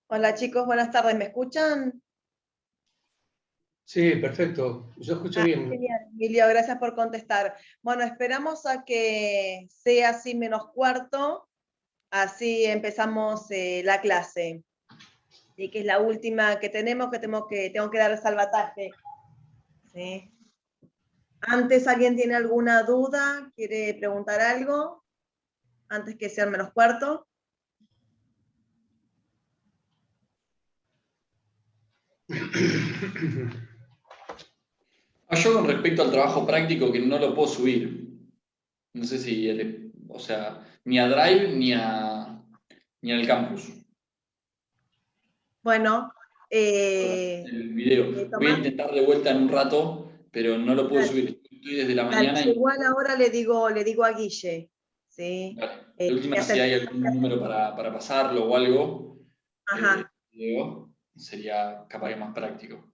Hola chicos, buenas tardes, ¿me escuchan? Sí, perfecto. Yo escucho bien. Genial, Emilio, gracias por contestar. Bueno, esperamos a que sea así menos cuarto, así empezamos la clase, y que es la última que tengo que dar el salvataje. ¿Sí? Antes, ¿alguien tiene alguna duda? ¿Quiere preguntar algo? Antes que sea menos cuarto. Yo con respecto al trabajo práctico que no lo puedo subir. No sé si, o sea, ni a Drive ni al campus. Bueno, El video. Voy a Tomás, intentar de vuelta en un rato, pero no lo puedo dale, subir. Estoy desde la dale, mañana yo y igual ahora le digo a Guille, ¿sí? vale. De Que última, hace si el hay algún número para pasarlo o algo, Ajá, video, sería capaz que más práctico.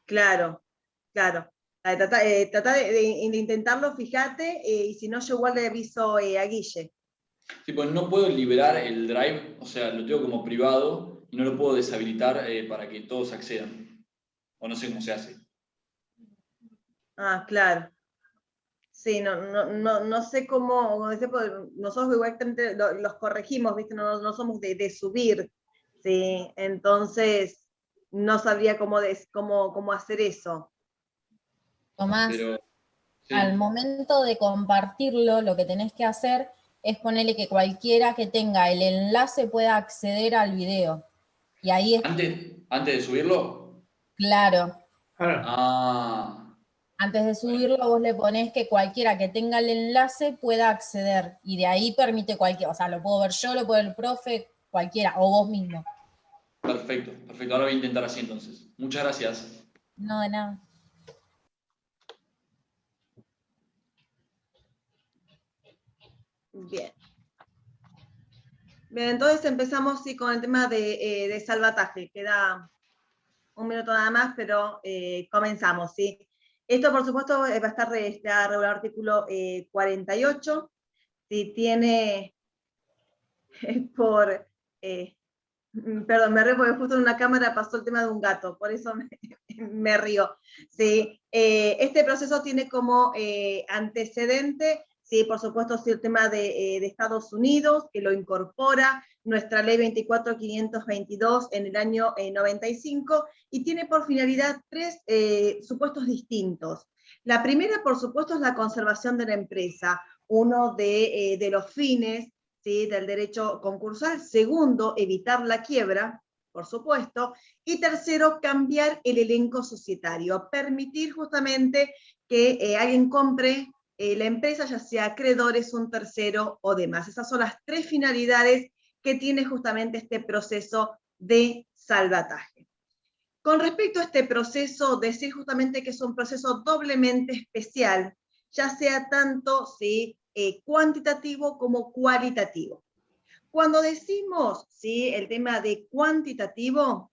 claro, claro. Trata de intentarlo, fíjate, y si no, yo igual le aviso a Guille. Tipo, no puedo liberar el Drive, o sea, lo tengo como privado y no lo puedo deshabilitar para que todos accedan. O no sé cómo se hace. Ah, claro. Sí, no sé cómo, como decía, pues, nosotros igualmente los corregimos, ¿viste? No somos de subir, ¿sí? Entonces, no sabría cómo hacer eso. Tomás, Pero, al sí. momento de compartirlo, lo que tenés que hacer es ponerle que cualquiera que tenga el enlace pueda acceder al video. Y ahí es Antes de subirlo. claro. Ah, Ah, Antes de bueno, subirlo, vos le ponés que cualquiera que tenga el enlace pueda acceder. Y de ahí permite cualquiera. O sea, lo puedo ver yo, lo puede ver el profe, cualquiera, o vos mismo. perfecto, perfecto. Ahora voy a intentar así entonces. Muchas gracias. No, de nada. Bien. Bien, entonces empezamos sí, con el tema de salvataje. Queda un minuto nada más, pero comenzamos, ¿sí? Esto, por supuesto, va a estar está regulado el artículo 48. Si tiene por... eh, perdón, me río porque justo en una cámara pasó el tema de un gato, por eso me río. ¿Sí? Este proceso tiene como antecedente, sí, por supuesto, sí, el tema de Estados Unidos, que lo incorpora nuestra ley 24.522 en el año 95, y tiene por finalidad tres supuestos distintos. La primera, por supuesto, es la conservación de la empresa, uno de los fines, ¿sí?, del derecho concursal. Segundo, evitar la quiebra, por supuesto. Y tercero, cambiar el elenco societario, permitir justamente que alguien compre la empresa, ya sea acreedores, un tercero o demás. Esas son las tres finalidades que tiene justamente este proceso de salvataje. Con respecto a este proceso, decir justamente que es un proceso doblemente especial, ya sea tanto ¿sí? Cuantitativo como cualitativo. Cuando decimos ¿sí? el tema de cuantitativo,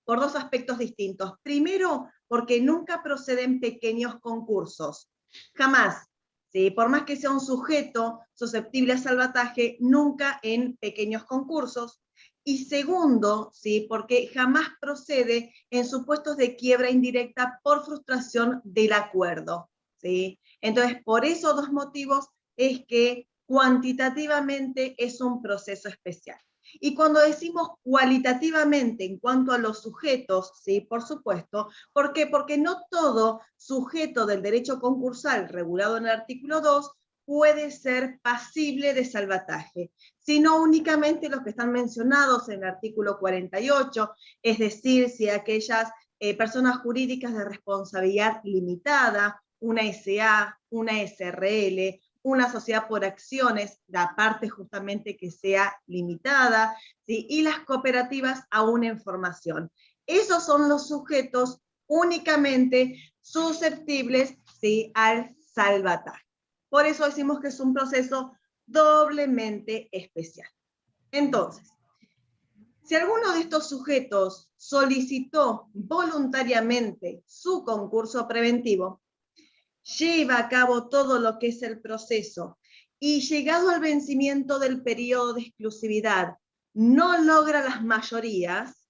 por dos aspectos distintos. Primero, porque nunca proceden pequeños concursos. Jamás. ¿Sí? Por más que sea un sujeto susceptible a salvataje, nunca en pequeños concursos. Y segundo, ¿sí? Porque jamás procede en supuestos de quiebra indirecta por frustración del acuerdo. ¿Sí? Entonces, por esos dos motivos es que cuantitativamente es un proceso especial. Y cuando decimos cualitativamente en cuanto a los sujetos, sí, por supuesto, ¿por qué? Porque no todo sujeto del derecho concursal regulado en el artículo 2 puede ser pasible de salvataje, sino únicamente los que están mencionados en el artículo 48, es decir, si aquellas personas jurídicas de responsabilidad limitada, una SA, una SRL, una sociedad por acciones, la parte justamente que sea limitada, ¿sí? Y las cooperativas aún en formación. Esos son los sujetos únicamente susceptibles, ¿sí? Al salvataje. Por eso decimos que es un proceso doblemente especial. Entonces, si alguno de estos sujetos solicitó voluntariamente su concurso preventivo, lleva a cabo todo lo que es el proceso y llegado al vencimiento del periodo de exclusividad, no logra las mayorías,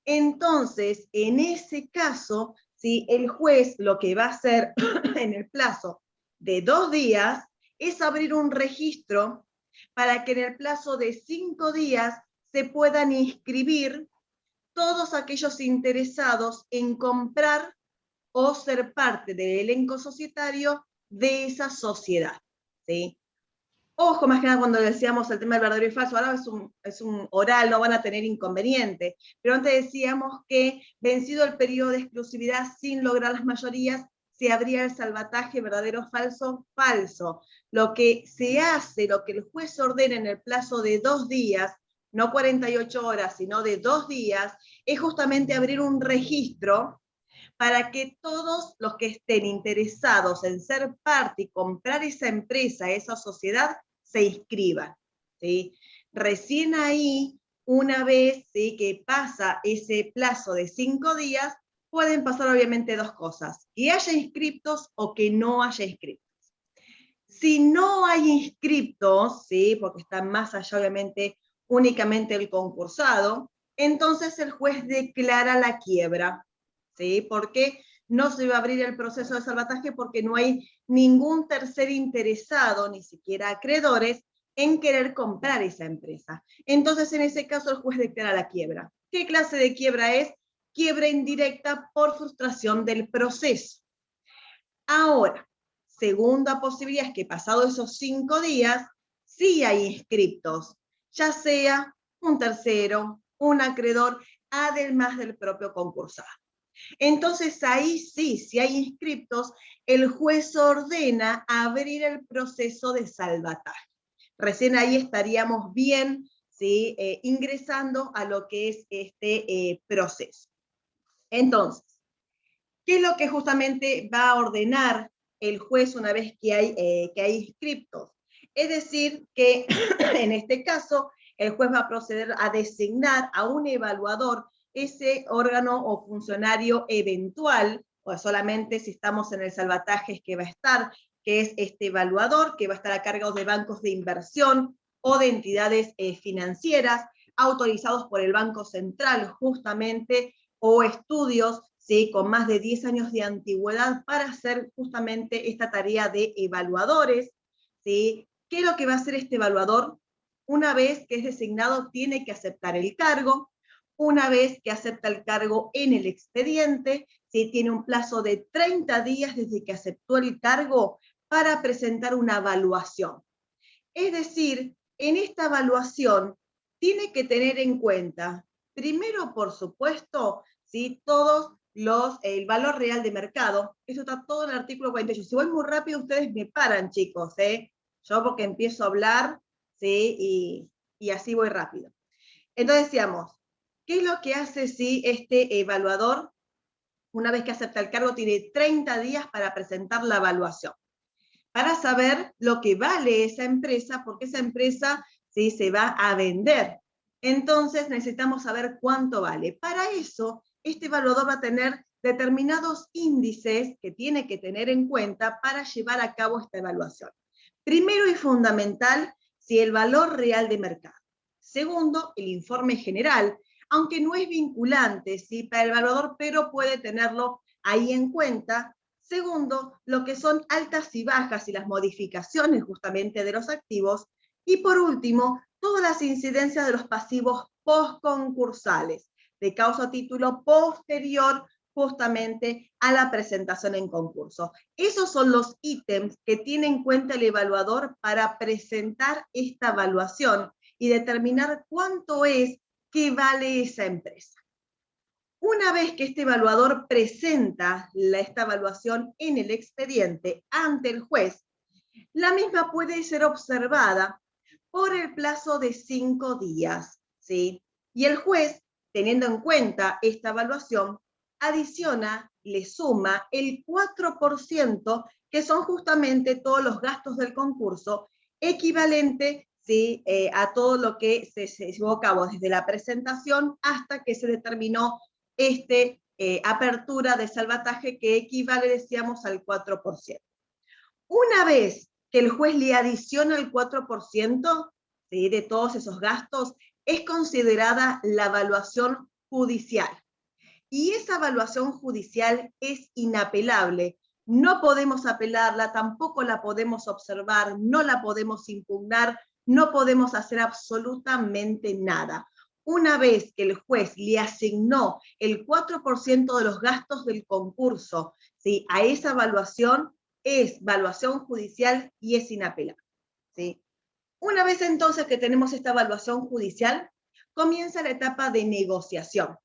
entonces, en ese caso, ¿sí? El juez lo que va a hacer en el plazo de 2 días es abrir un registro para que en el plazo de 5 días se puedan inscribir todos aquellos interesados en comprar o ser parte del elenco societario de esa sociedad, ¿sí? Ojo, más que nada cuando decíamos el tema del verdadero y falso, ahora es un oral, no van a tener inconveniente, pero antes decíamos que vencido el periodo de exclusividad sin lograr las mayorías, se abría el salvataje verdadero, falso, falso. Lo que se hace, lo que el juez ordena en el plazo de 2 días, no 48 horas, sino de 2 días, es justamente abrir un registro para que todos los que estén interesados en ser parte y comprar esa empresa, esa sociedad, se inscriban, ¿sí? Recién ahí, una vez, ¿sí?, que pasa ese plazo de 5 días, pueden pasar obviamente 2 cosas, que haya inscriptos o que no haya inscriptos. Si no hay inscriptos, ¿sí?, porque está más allá obviamente únicamente el concursado, entonces el juez declara la quiebra, ¿sí? Porque no se va a abrir el proceso de salvataje porque no hay ningún tercer interesado, ni siquiera acreedores, en querer comprar esa empresa. Entonces, en ese caso, el juez declara la quiebra. ¿Qué clase de quiebra es? Quiebra indirecta por frustración del proceso. Ahora, segunda posibilidad es que pasados esos 5 días, sí hay inscriptos, ya sea un tercero, un acreedor, además del propio concursado. Entonces ahí sí, si hay inscriptos, el juez ordena abrir el proceso de salvataje. Recién ahí estaríamos bien, ¿sí?, ingresando a lo que es este proceso. Entonces, ¿qué es lo que justamente va a ordenar el juez una vez que hay inscriptos? Es decir, que en este caso el juez va a proceder a designar a un evaluador, ese órgano o funcionario eventual, o solamente si estamos en el salvataje es que va a estar, que es este evaluador, que va a estar a cargo de bancos de inversión o de entidades financieras, autorizados por el Banco Central justamente, o estudios, ¿sí?, con más de 10 años de antigüedad para hacer justamente esta tarea de evaluadores, ¿sí? ¿Qué es lo que va a hacer este evaluador? Una vez que es designado, tiene que aceptar el cargo. Una vez que acepta el cargo en el expediente, ¿sí?, tiene un plazo de 30 días desde que aceptó el cargo para presentar una evaluación. Es decir, en esta evaluación tiene que tener en cuenta, primero, por supuesto, ¿sí?, el valor real de mercado. Eso está todo en el artículo 48. Si voy muy rápido, ustedes me paran, chicos, ¿eh? Yo porque empiezo a hablar, ¿sí?, y así voy rápido. Entonces decíamos, ¿qué es lo que hace si este evaluador, una vez que acepta el cargo, tiene 30 días para presentar la evaluación? Para saber lo que vale esa empresa, porque esa empresa, ¿sí?, se va a vender. Entonces necesitamos saber cuánto vale. Para eso, este evaluador va a tener determinados índices que tiene que tener en cuenta para llevar a cabo esta evaluación. Primero y fundamental, si el valor real de mercado. Segundo, el informe general, aunque no es vinculante, ¿sí?, para el evaluador, pero puede tenerlo ahí en cuenta. Segundo, lo que son altas y bajas y las modificaciones justamente de los activos. Y por último, todas las incidencias de los pasivos postconcursales, de causa o título posterior justamente a la presentación en concurso. Esos son los ítems que tiene en cuenta el evaluador para presentar esta evaluación y determinar cuánto es que vale esa empresa. Una vez que este evaluador presenta esta evaluación en el expediente ante el juez, la misma puede ser observada por el plazo de 5 días, ¿sí? Y el juez, teniendo en cuenta esta evaluación, adiciona, le suma el 4%, que son justamente todos los gastos del concurso, equivalente, ¿sí?, a todo lo que se llevó a cabo desde la presentación hasta que se determinó apertura de salvataje, que equivale, decíamos, al 4%. Una vez que el juez le adiciona el 4%, ¿sí?, de todos esos gastos, es considerada la evaluación judicial. Y esa evaluación judicial es inapelable. No podemos apelarla, tampoco la podemos observar, no la podemos impugnar, no podemos hacer absolutamente nada. Una vez que el juez le asignó el 4% de los gastos del concurso, ¿sí?, a esa evaluación, es evaluación judicial y es inapelable, ¿sí? Una vez entonces que tenemos esta evaluación judicial, comienza la etapa de negociación.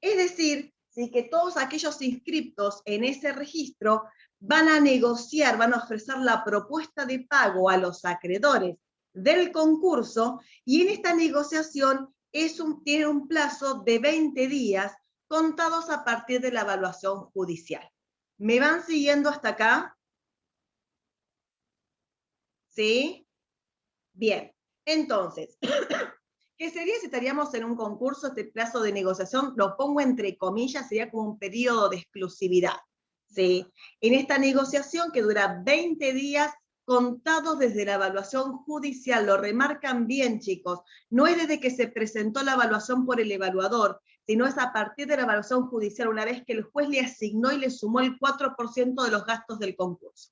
Es decir, ¿sí?, que todos aquellos inscriptos en ese registro van a negociar, van a ofrecer la propuesta de pago a los acreedores del concurso, y en esta negociación tiene un plazo de 20 días contados a partir de la evaluación judicial. ¿Me van siguiendo hasta acá? ¿Sí? Bien, entonces, ¿qué sería si estaríamos en un concurso? Este plazo de negociación, lo pongo entre comillas, sería como un periodo de exclusividad, ¿sí? En esta negociación, que dura 20 días, contados desde la evaluación judicial, lo remarcan bien, chicos, no es desde que se presentó la evaluación por el evaluador, sino es a partir de la evaluación judicial, una vez que el juez le asignó y le sumó el 4% de los gastos del concurso.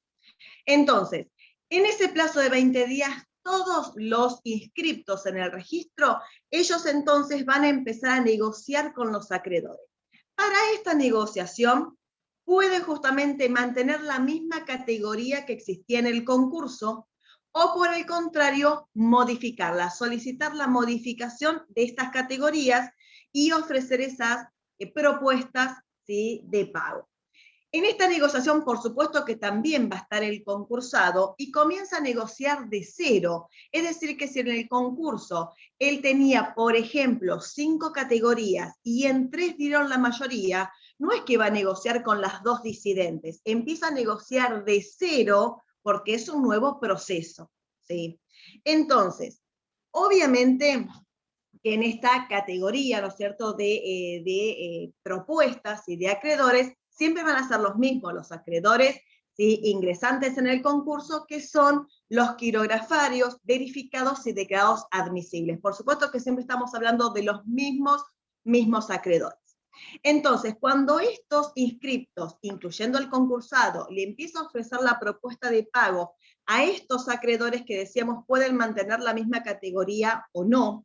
Entonces, en ese plazo de 20 días, todos los inscriptos en el registro, ellos entonces van a empezar a negociar con los acreedores. Para esta negociación, pueden justamente mantener la misma categoría que existía en el concurso, o por el contrario, modificarla, solicitar la modificación de estas categorías y ofrecer esas propuestas, ¿sí?, de pago. En esta negociación, por supuesto que también va a estar el concursado y comienza a negociar de cero. Es decir, que si en el concurso él tenía, por ejemplo, 5 categorías y en 3 dieron la mayoría, no es que va a negociar con las 2 disidentes, empieza a negociar de cero porque es un nuevo proceso, ¿sí? Entonces, obviamente que en esta categoría, ¿no es cierto?, de propuestas y de acreedores, siempre van a ser los mismos, los acreedores, ¿sí?, ingresantes en el concurso, que son los quirografarios verificados y declarados admisibles. Por supuesto que siempre estamos hablando de los mismos acreedores. Entonces, cuando estos inscriptos, incluyendo el concursado, le empieza a ofrecer la propuesta de pago a estos acreedores que decíamos pueden mantener la misma categoría o no,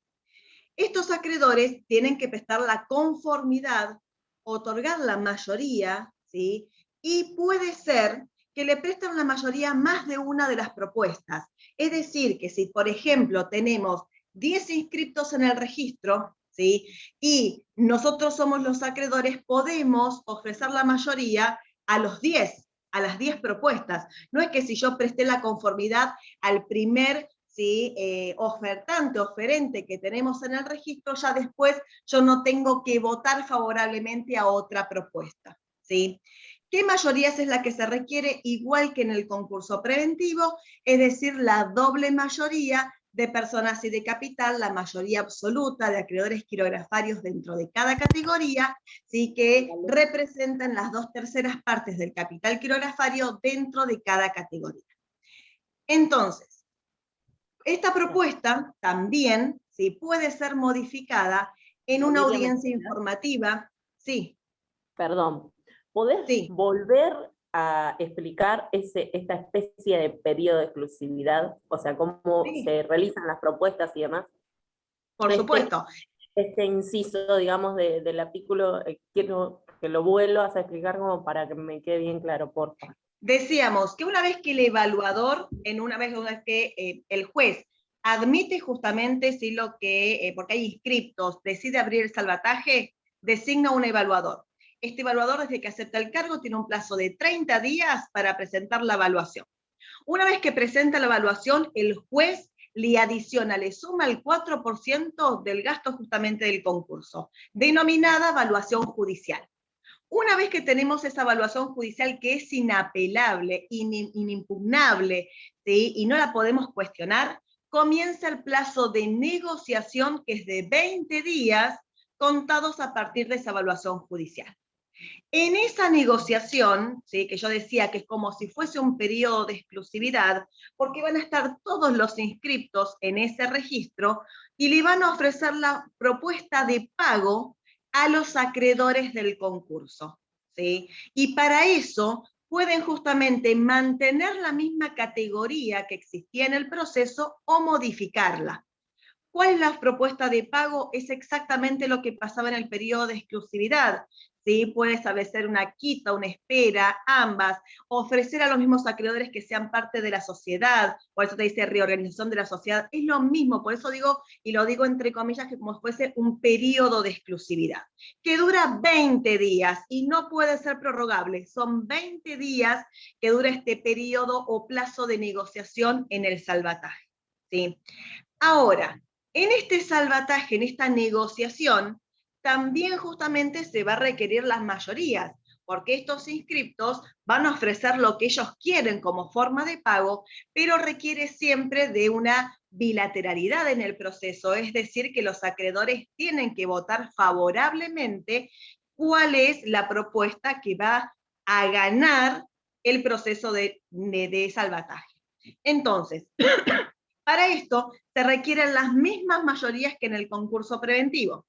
estos acreedores tienen que prestar la conformidad, otorgar la mayoría, ¿sí?, y puede ser que le presten la mayoría más de una de las propuestas. Es decir, que si, por ejemplo, tenemos 10 inscriptos en el registro, ¿sí?, y nosotros somos los acreedores, podemos ofrecer la mayoría a los 10, a las 10 propuestas. No es que si yo presté la conformidad al primer, ¿sí?, ofertante, oferente que tenemos en el registro, ya después yo no tengo que votar favorablemente a otra propuesta, ¿sí? ¿Qué mayorías es la que se requiere? Igual que en el concurso preventivo, es decir, la doble mayoría de personas y de capital, la mayoría absoluta de acreedores quirografarios dentro de cada categoría, ¿sí?, que representan las 2/3 partes del capital quirografario dentro de cada categoría. Entonces, esta propuesta también, ¿sí?, puede ser modificada en una audiencia informativa. Sí. Perdón, ¿podés volver a explicar esta especie de periodo de exclusividad? O sea, cómo se realizan las propuestas y demás. Por supuesto. Este inciso, digamos, del artículo, quiero que lo vuelvas a explicar como para que me quede bien claro, por favor. Decíamos que una vez que el evaluador, una vez que el juez admite justamente si lo que, porque hay inscriptos, decide abrir el salvataje, designa un evaluador. Este evaluador, desde que acepta el cargo, tiene un plazo de 30 días para presentar la evaluación. Una vez que presenta la evaluación, el juez le adiciona, le suma el 4% del gasto justamente del concurso, denominada evaluación judicial. Una vez que tenemos esa evaluación judicial que es inapelable, inimpugnable, ¿sí?, y no la podemos cuestionar, comienza el plazo de negociación, que es de 20 días, contados a partir de esa evaluación judicial. En esa negociación, ¿sí?, que yo decía que es como si fuese un periodo de exclusividad, porque van a estar todos los inscriptos en ese registro y le van a ofrecer la propuesta de pago a los acreedores del concurso, ¿sí? Y para eso pueden justamente mantener la misma categoría que existía en el proceso o modificarla. ¿Cuál es la propuesta de pago? Es exactamente lo que pasaba en el periodo de exclusividad. ¿Sí? Puede establecer una quita, una espera, ambas, ofrecer a los mismos acreedores que sean parte de la sociedad, por eso te dice reorganización de la sociedad, es lo mismo, por eso digo, y lo digo entre comillas, que como si fuese un periodo de exclusividad, que dura 20 días y no puede ser prorrogable, son 20 días que dura este periodo o plazo de negociación en el salvataje. ¿Sí? Ahora, en este salvataje, en esta negociación, también justamente se va a requerir las mayorías, porque estos inscriptos van a ofrecer lo que ellos quieren como forma de pago, pero requiere siempre de una bilateralidad en el proceso, es decir, que los acreedores tienen que votar favorablemente cuál es la propuesta que va a ganar el proceso de salvataje. Entonces, para esto se requieren las mismas mayorías que en el concurso preventivo.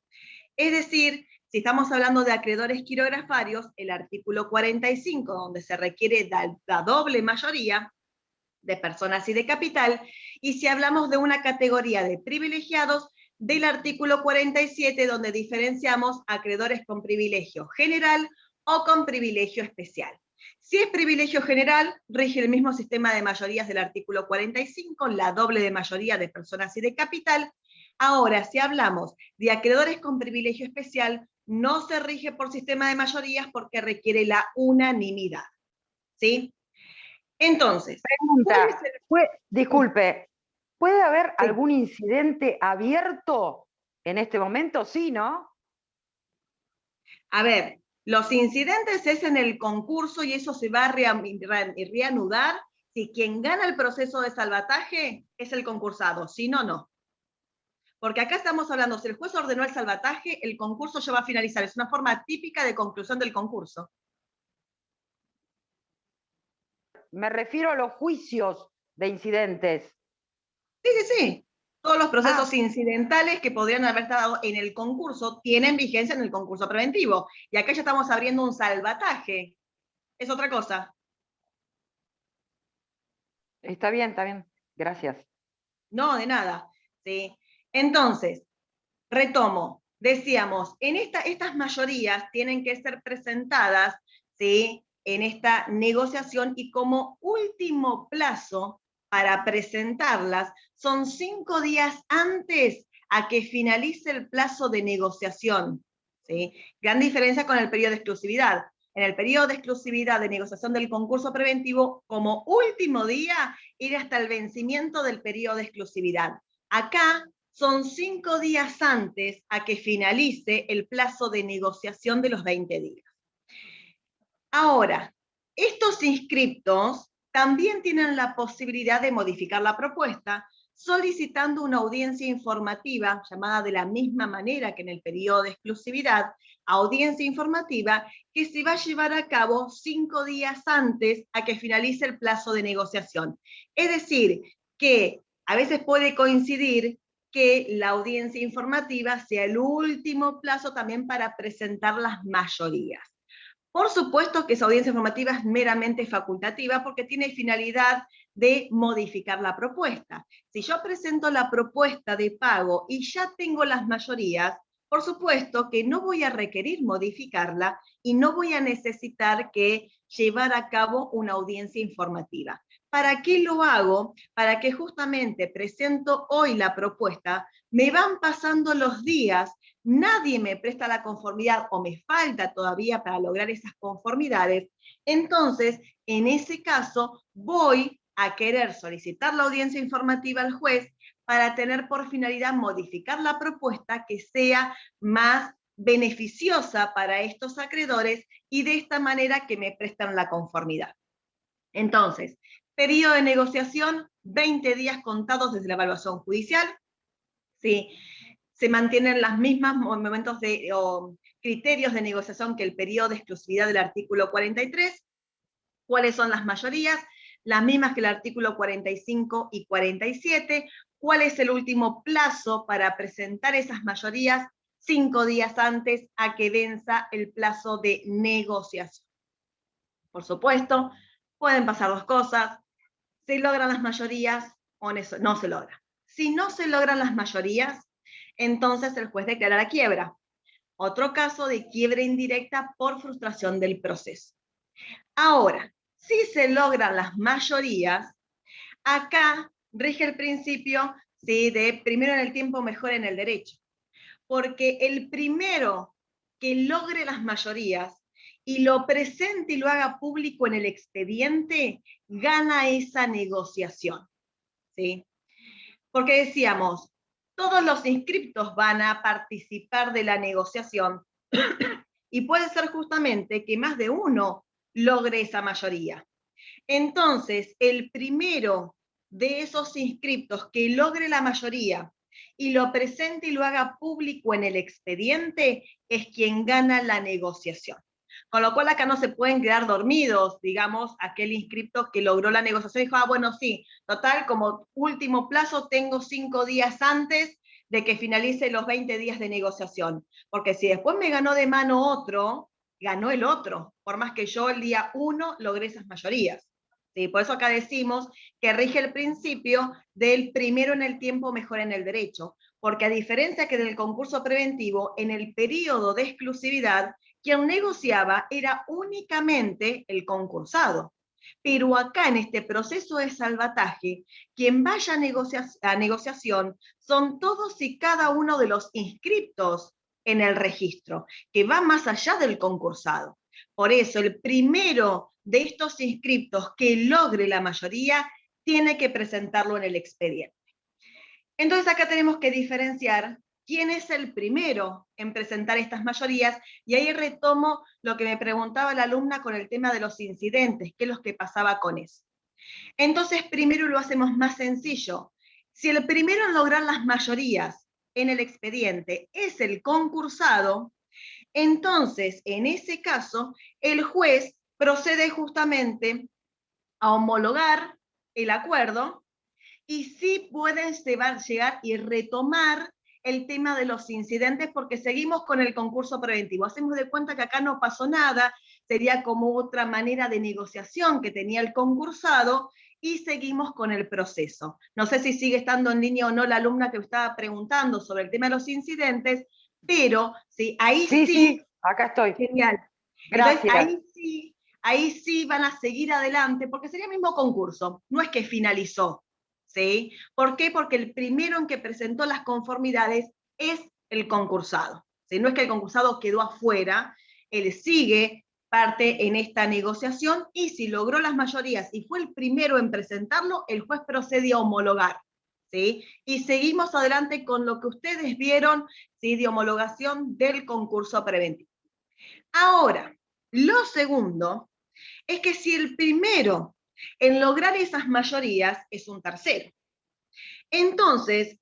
Es decir, si estamos hablando de acreedores quirografarios, el artículo 45, donde se requiere la doble mayoría de personas y de capital, y si hablamos de una categoría de privilegiados, del artículo 47, donde diferenciamos acreedores con privilegio general o con privilegio especial. Si es privilegio general, rige el mismo sistema de mayorías del artículo 45, la doble de mayoría de personas y de capital. Ahora, si hablamos de acreedores con privilegio especial, no se rige por sistema de mayorías porque requiere la unanimidad. ¿Sí? Entonces, pregunta, disculpe, ¿puede haber algún incidente abierto en este momento? Sí, ¿no? A ver, los incidentes es en el concurso y eso se va a reanudar si quien gana el proceso de salvataje es el concursado, si no, no. Porque acá estamos hablando, si el juez ordenó el salvataje, el concurso ya va a finalizar. Es una forma típica de conclusión del concurso. Me refiero a los juicios de incidentes. Sí, sí, sí. Todos los procesos incidentales que podrían haber estado en el concurso tienen vigencia en el concurso preventivo. Y acá ya estamos abriendo un salvataje. Es otra cosa. Está bien, gracias. No, de nada. ¿Sí? Entonces, retomo. Decíamos, en estas mayorías tienen que ser presentadas, ¿sí?, en esta negociación, y como último plazo para presentarlas son 5 días antes a que finalice el plazo de negociación. ¿Sí? Gran diferencia con el periodo de exclusividad. En el periodo de exclusividad de negociación del concurso preventivo, como último día, ir hasta el vencimiento del periodo de exclusividad. Acá son 5 días antes a que finalice el plazo de negociación de los 20 días. Ahora, estos inscriptos también tienen la posibilidad de modificar la propuesta solicitando una audiencia informativa, llamada de la misma manera que en el periodo de exclusividad, audiencia informativa, que se va a llevar a cabo 5 días antes a que finalice el plazo de negociación. Es decir, que a veces puede coincidir que la audiencia informativa sea el último plazo también para presentar las mayorías. Por supuesto que esa audiencia informativa es meramente facultativa porque tiene finalidad de modificar la propuesta. Si yo presento la propuesta de pago y ya tengo las mayorías, por supuesto que no voy a requerir modificarla y no voy a necesitar que llevar a cabo una audiencia informativa. ¿Para qué lo hago? Para que justamente presento hoy la propuesta, me van pasando los días, nadie me presta la conformidad o me falta todavía para lograr esas conformidades, entonces, en ese caso, voy a querer solicitar la audiencia informativa al juez para tener por finalidad modificar la propuesta que sea más beneficiosa para estos acreedores y de esta manera que me prestan la conformidad. Entonces, periodo de negociación, 20 días contados desde la evaluación judicial. ¿Sí? Se mantienen los mismos momentos criterios de negociación que el periodo de exclusividad del artículo 43, cuáles son las mayorías, las mismas que el artículo 45 y 47, cuál es el último plazo para presentar esas mayorías 5 días antes a que venza el plazo de negociación. Por supuesto, pueden pasar dos cosas, se logran las mayorías o no se logran. Si no se logran las mayorías, entonces el juez declara la quiebra. Otro caso de quiebra indirecta por frustración del proceso. Ahora, si se logran las mayorías, acá rige el principio, ¿sí?, de primero en el tiempo, mejor en el derecho. Porque el primero que logre las mayorías y lo presente y lo haga público en el expediente, gana esa negociación, ¿sí? Porque decíamos, todos los inscriptos van a participar de la negociación y puede ser justamente que más de uno logre esa mayoría. Entonces, el primero de esos inscriptos que logre la mayoría y lo presente y lo haga público en el expediente es quien gana la negociación. Con lo cual acá no se pueden quedar dormidos, digamos, aquel inscripto que logró la negociación dijo, bueno, sí, total, como último plazo tengo 5 días antes de que finalice los 20 días de negociación. Porque si después me ganó de mano otro, ganó el otro, por más que yo el día 1 logré esas mayorías. ¿Sí? Por eso acá decimos que rige el principio del primero en el tiempo, mejor en el derecho. Porque a diferencia que del concurso preventivo, en el periodo de exclusividad, quien negociaba era únicamente el concursado. Pero acá en este proceso de salvataje, quien vaya a negociación son todos y cada uno de los inscriptos en el registro, que va más allá del concursado. Por eso el primero de estos inscriptos que logre la mayoría tiene que presentarlo en el expediente. Entonces acá tenemos que diferenciar quién es el primero en presentar estas mayorías, y ahí retomo lo que me preguntaba la alumna con el tema de los incidentes, qué es lo que pasaba con eso. Entonces primero lo hacemos más sencillo. Si el primero en lograr las mayorías en el expediente es el concursado, entonces en ese caso el juez procede justamente a homologar el acuerdo y sí pueden llegar y retomar el tema de los incidentes porque seguimos con el concurso preventivo. Hacemos de cuenta que acá no pasó nada, sería como otra manera de negociación que tenía el concursado y seguimos con el proceso. No sé si sigue estando en línea o no la alumna que estaba preguntando sobre el tema de los incidentes, pero sí, ahí sí. Sí, acá estoy. Genial. Gracias. Entonces, ahí sí van a seguir adelante porque sería el mismo concurso, no es que finalizó. ¿Sí? ¿Por qué? Porque el primero en que presentó las conformidades es el concursado. ¿Sí? No es que el concursado quedó afuera, él sigue parte en esta negociación y si logró las mayorías y fue el primero en presentarlo, el juez procede a homologar. ¿Sí? Y seguimos adelante con lo que ustedes vieron, ¿sí?, de homologación del concurso preventivo. Ahora, lo segundo es que si el primero en lograr esas mayorías es un tercero. Entonces,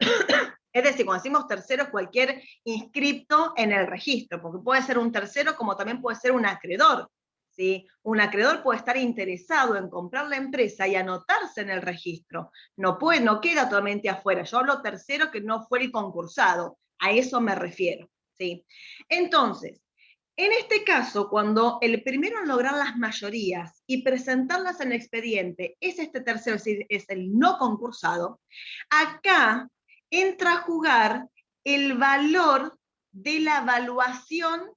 es decir, cuando decimos tercero es cualquier inscripto en el registro, porque puede ser un tercero como también puede ser un acreedor. ¿Sí? Un acreedor puede estar interesado en comprar la empresa y anotarse en el registro. No queda totalmente afuera. Yo hablo tercero que no fue el concursado. A eso me refiero. ¿Sí? Entonces, en este caso, cuando el primero en lograr las mayorías y presentarlas en el expediente es este tercero, es decir, es el no concursado, acá entra a jugar el valor de la evaluación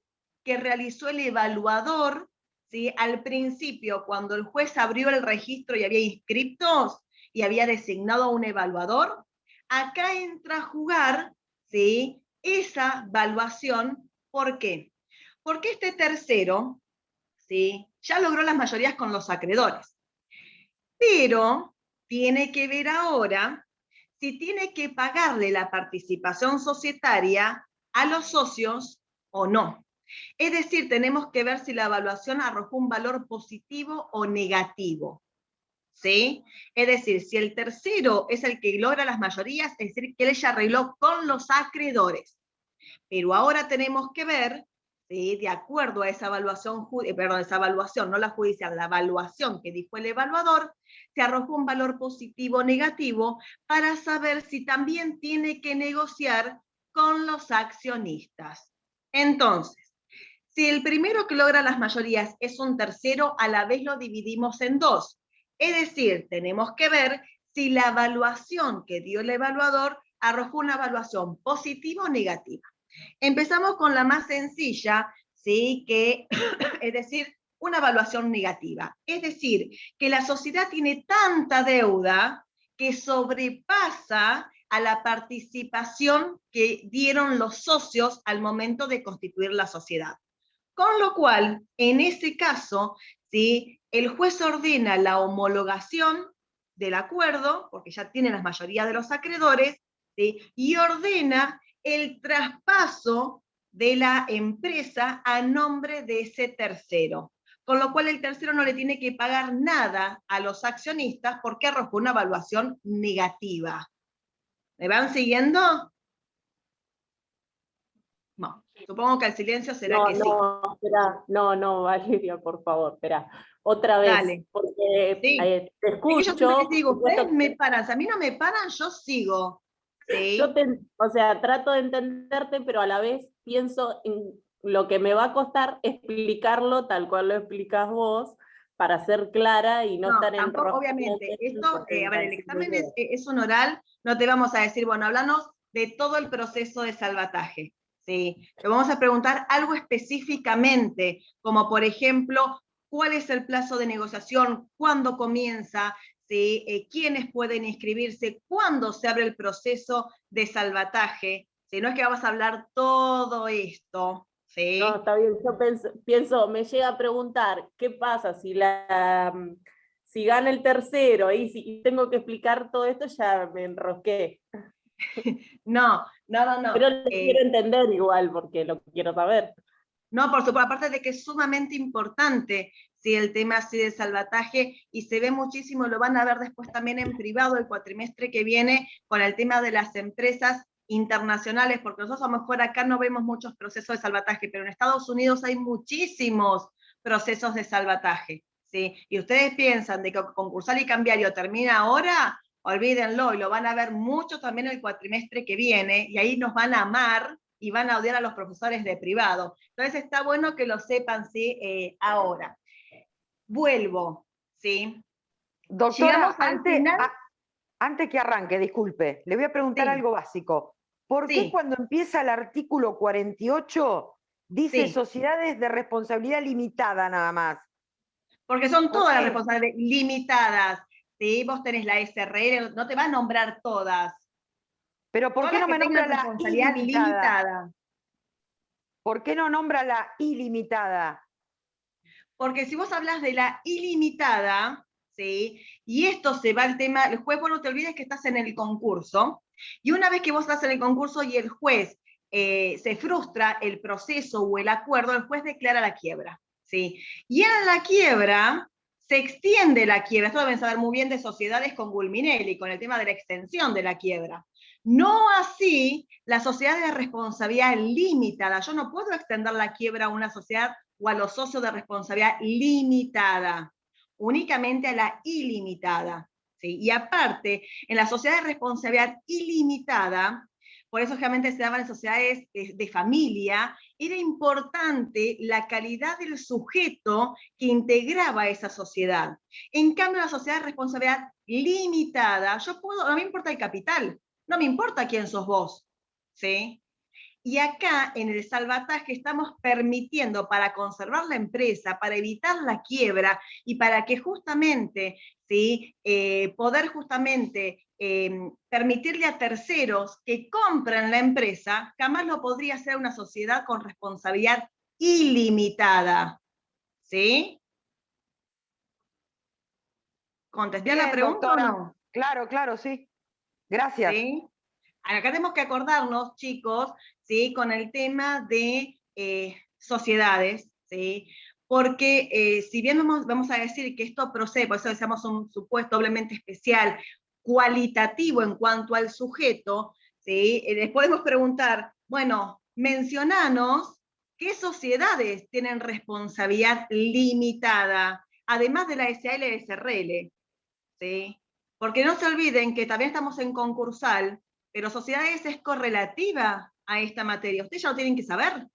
que realizó el evaluador, ¿sí?, al principio, cuando el juez abrió el registro y había inscriptos y había designado a un evaluador, acá entra a jugar, ¿sí?, esa evaluación. ¿Por qué? Porque este tercero, ¿sí?, ya logró las mayorías con los acreedores, pero tiene que ver ahora si tiene que pagarle la participación societaria a los socios o no. Es decir, tenemos que ver si la evaluación arrojó un valor positivo o negativo. ¿Sí? Es decir, si el tercero es el que logra las mayorías, es decir, que él ya arregló con los acreedores. Pero ahora tenemos que ver ¿sí? De acuerdo a esa evaluación, esa evaluación, no la judicial, la evaluación que dijo el evaluador, se arrojó un valor positivo o negativo para saber si también tiene que negociar con los accionistas. Entonces, si el primero que logra las mayorías es un tercero, a la vez lo dividimos en dos. Es decir, tenemos que ver si la evaluación que dio el evaluador arrojó una evaluación positiva o negativa. Empezamos con la más sencilla, ¿sí? Que es decir, una evaluación negativa. Es decir, que la sociedad tiene tanta deuda que sobrepasa a la participación que dieron los socios al momento de constituir la sociedad. Con lo cual, en ese caso, ¿sí? El juez ordena la homologación del acuerdo, porque ya tiene la mayoría de los acreedores, ¿sí? Y ordena el traspaso de la empresa a nombre de ese tercero. Con lo cual el tercero no le tiene que pagar nada a los accionistas porque arrojó una evaluación negativa. ¿Me van siguiendo? No, supongo que el silencio será que sí. No, espera, no, Valeria, por favor, espera. Otra vez, Dale. porque Sí. te escucho. Es que yo siempre les digo, ustedes me paran, si a mí no me paran, yo sigo. ¿Sí? O sea, trato de entenderte, pero a la vez pienso en lo que me va a costar explicarlo tal cual lo explicas vos, para ser clara y no estar en rojo. Obviamente, esto, a ver, el examen es un oral, no te vamos a decir, bueno, háblanos de todo el proceso de salvataje, ¿sí? Te vamos a preguntar algo específicamente, como por ejemplo, ¿cuál es el plazo de negociación? ¿Cuándo comienza? ¿Sí? ¿Quiénes pueden inscribirse? ¿Cuándo se abre el proceso de salvataje? ¿Sí? No es que vamos a hablar todo esto, ¿sí? No, está bien, yo pienso, me llega a preguntar, ¿qué pasa si gana el tercero? Y si tengo que explicar todo esto, ya me enrosqué. No. Pero lo quiero entender igual, porque lo quiero saber. No, por supuesto, aparte de que es sumamente importante, ¿sí? El tema así de salvataje, y se ve muchísimo, lo van a ver después también en privado el cuatrimestre que viene, con el tema de las empresas internacionales, porque nosotros a lo mejor acá no vemos muchos procesos de salvataje, pero en Estados Unidos hay muchísimos procesos de salvataje, ¿sí? Y ustedes piensan de que concursal y cambiario termina ahora, olvídenlo, y lo van a ver mucho también el cuatrimestre que viene, y ahí nos van a amar, y van a odiar a los profesores de privado. Entonces está bueno que lo sepan, ¿sí? Ahora. Vuelvo, ¿sí? Doctora, antes que arranque, disculpe, le voy a preguntar algo básico. ¿Por qué cuando empieza el artículo 48 dice sociedades de responsabilidad limitada nada más? Porque son todas las responsabilidades limitadas, ¿sí? Vos tenés la SRL, no te va a nombrar todas. Pero ¿por qué no me nombra la ilimitada? ¿Por qué no nombra la ilimitada? Porque si vos hablas de la ilimitada, ¿sí? Y esto se va al tema, el juez, vos no te olvides que estás en el concurso, y una vez que vos estás en el concurso y el juez se frustra el proceso o el acuerdo, el juez declara la quiebra, ¿sí? Y en la quiebra se extiende la quiebra, esto deben saber muy bien de sociedades con Gulminelli, con el tema de la extensión de la quiebra. No así la sociedad de responsabilidad limitada. Yo no puedo extender la quiebra a una sociedad o a los socios de responsabilidad limitada, únicamente a la ilimitada, ¿sí? Y aparte, en la sociedad de responsabilidad ilimitada, por eso generalmente se daban en sociedades de familia, era importante la calidad del sujeto que integraba esa sociedad. En cambio, en la sociedad de responsabilidad limitada, no me importa el capital, no me importa quién sos vos, ¿sí? Y acá, en el salvataje, estamos permitiendo, para conservar la empresa, para evitar la quiebra, y para que justamente, ¿sí? Poder justamente permitirle a terceros que compren la empresa, jamás lo podría hacer una sociedad con responsabilidad ilimitada, ¿sí? ¿Contesté a la pregunta o no? Claro, sí. Gracias. ¿Sí? Acá tenemos que acordarnos, chicos, ¿sí? Con el tema de sociedades, ¿sí? Porque si bien vamos a decir que esto procede, por eso decíamos un supuesto doblemente especial, cualitativo en cuanto al sujeto, ¿sí? Les podemos preguntar, bueno, mencionanos ¿Qué sociedades tienen responsabilidad limitada? Además de la SA y la SRL, ¿sí? Porque no se olviden que también estamos en concursal, pero sociedades es correlativa a esta materia. Ustedes ya lo tienen que saber,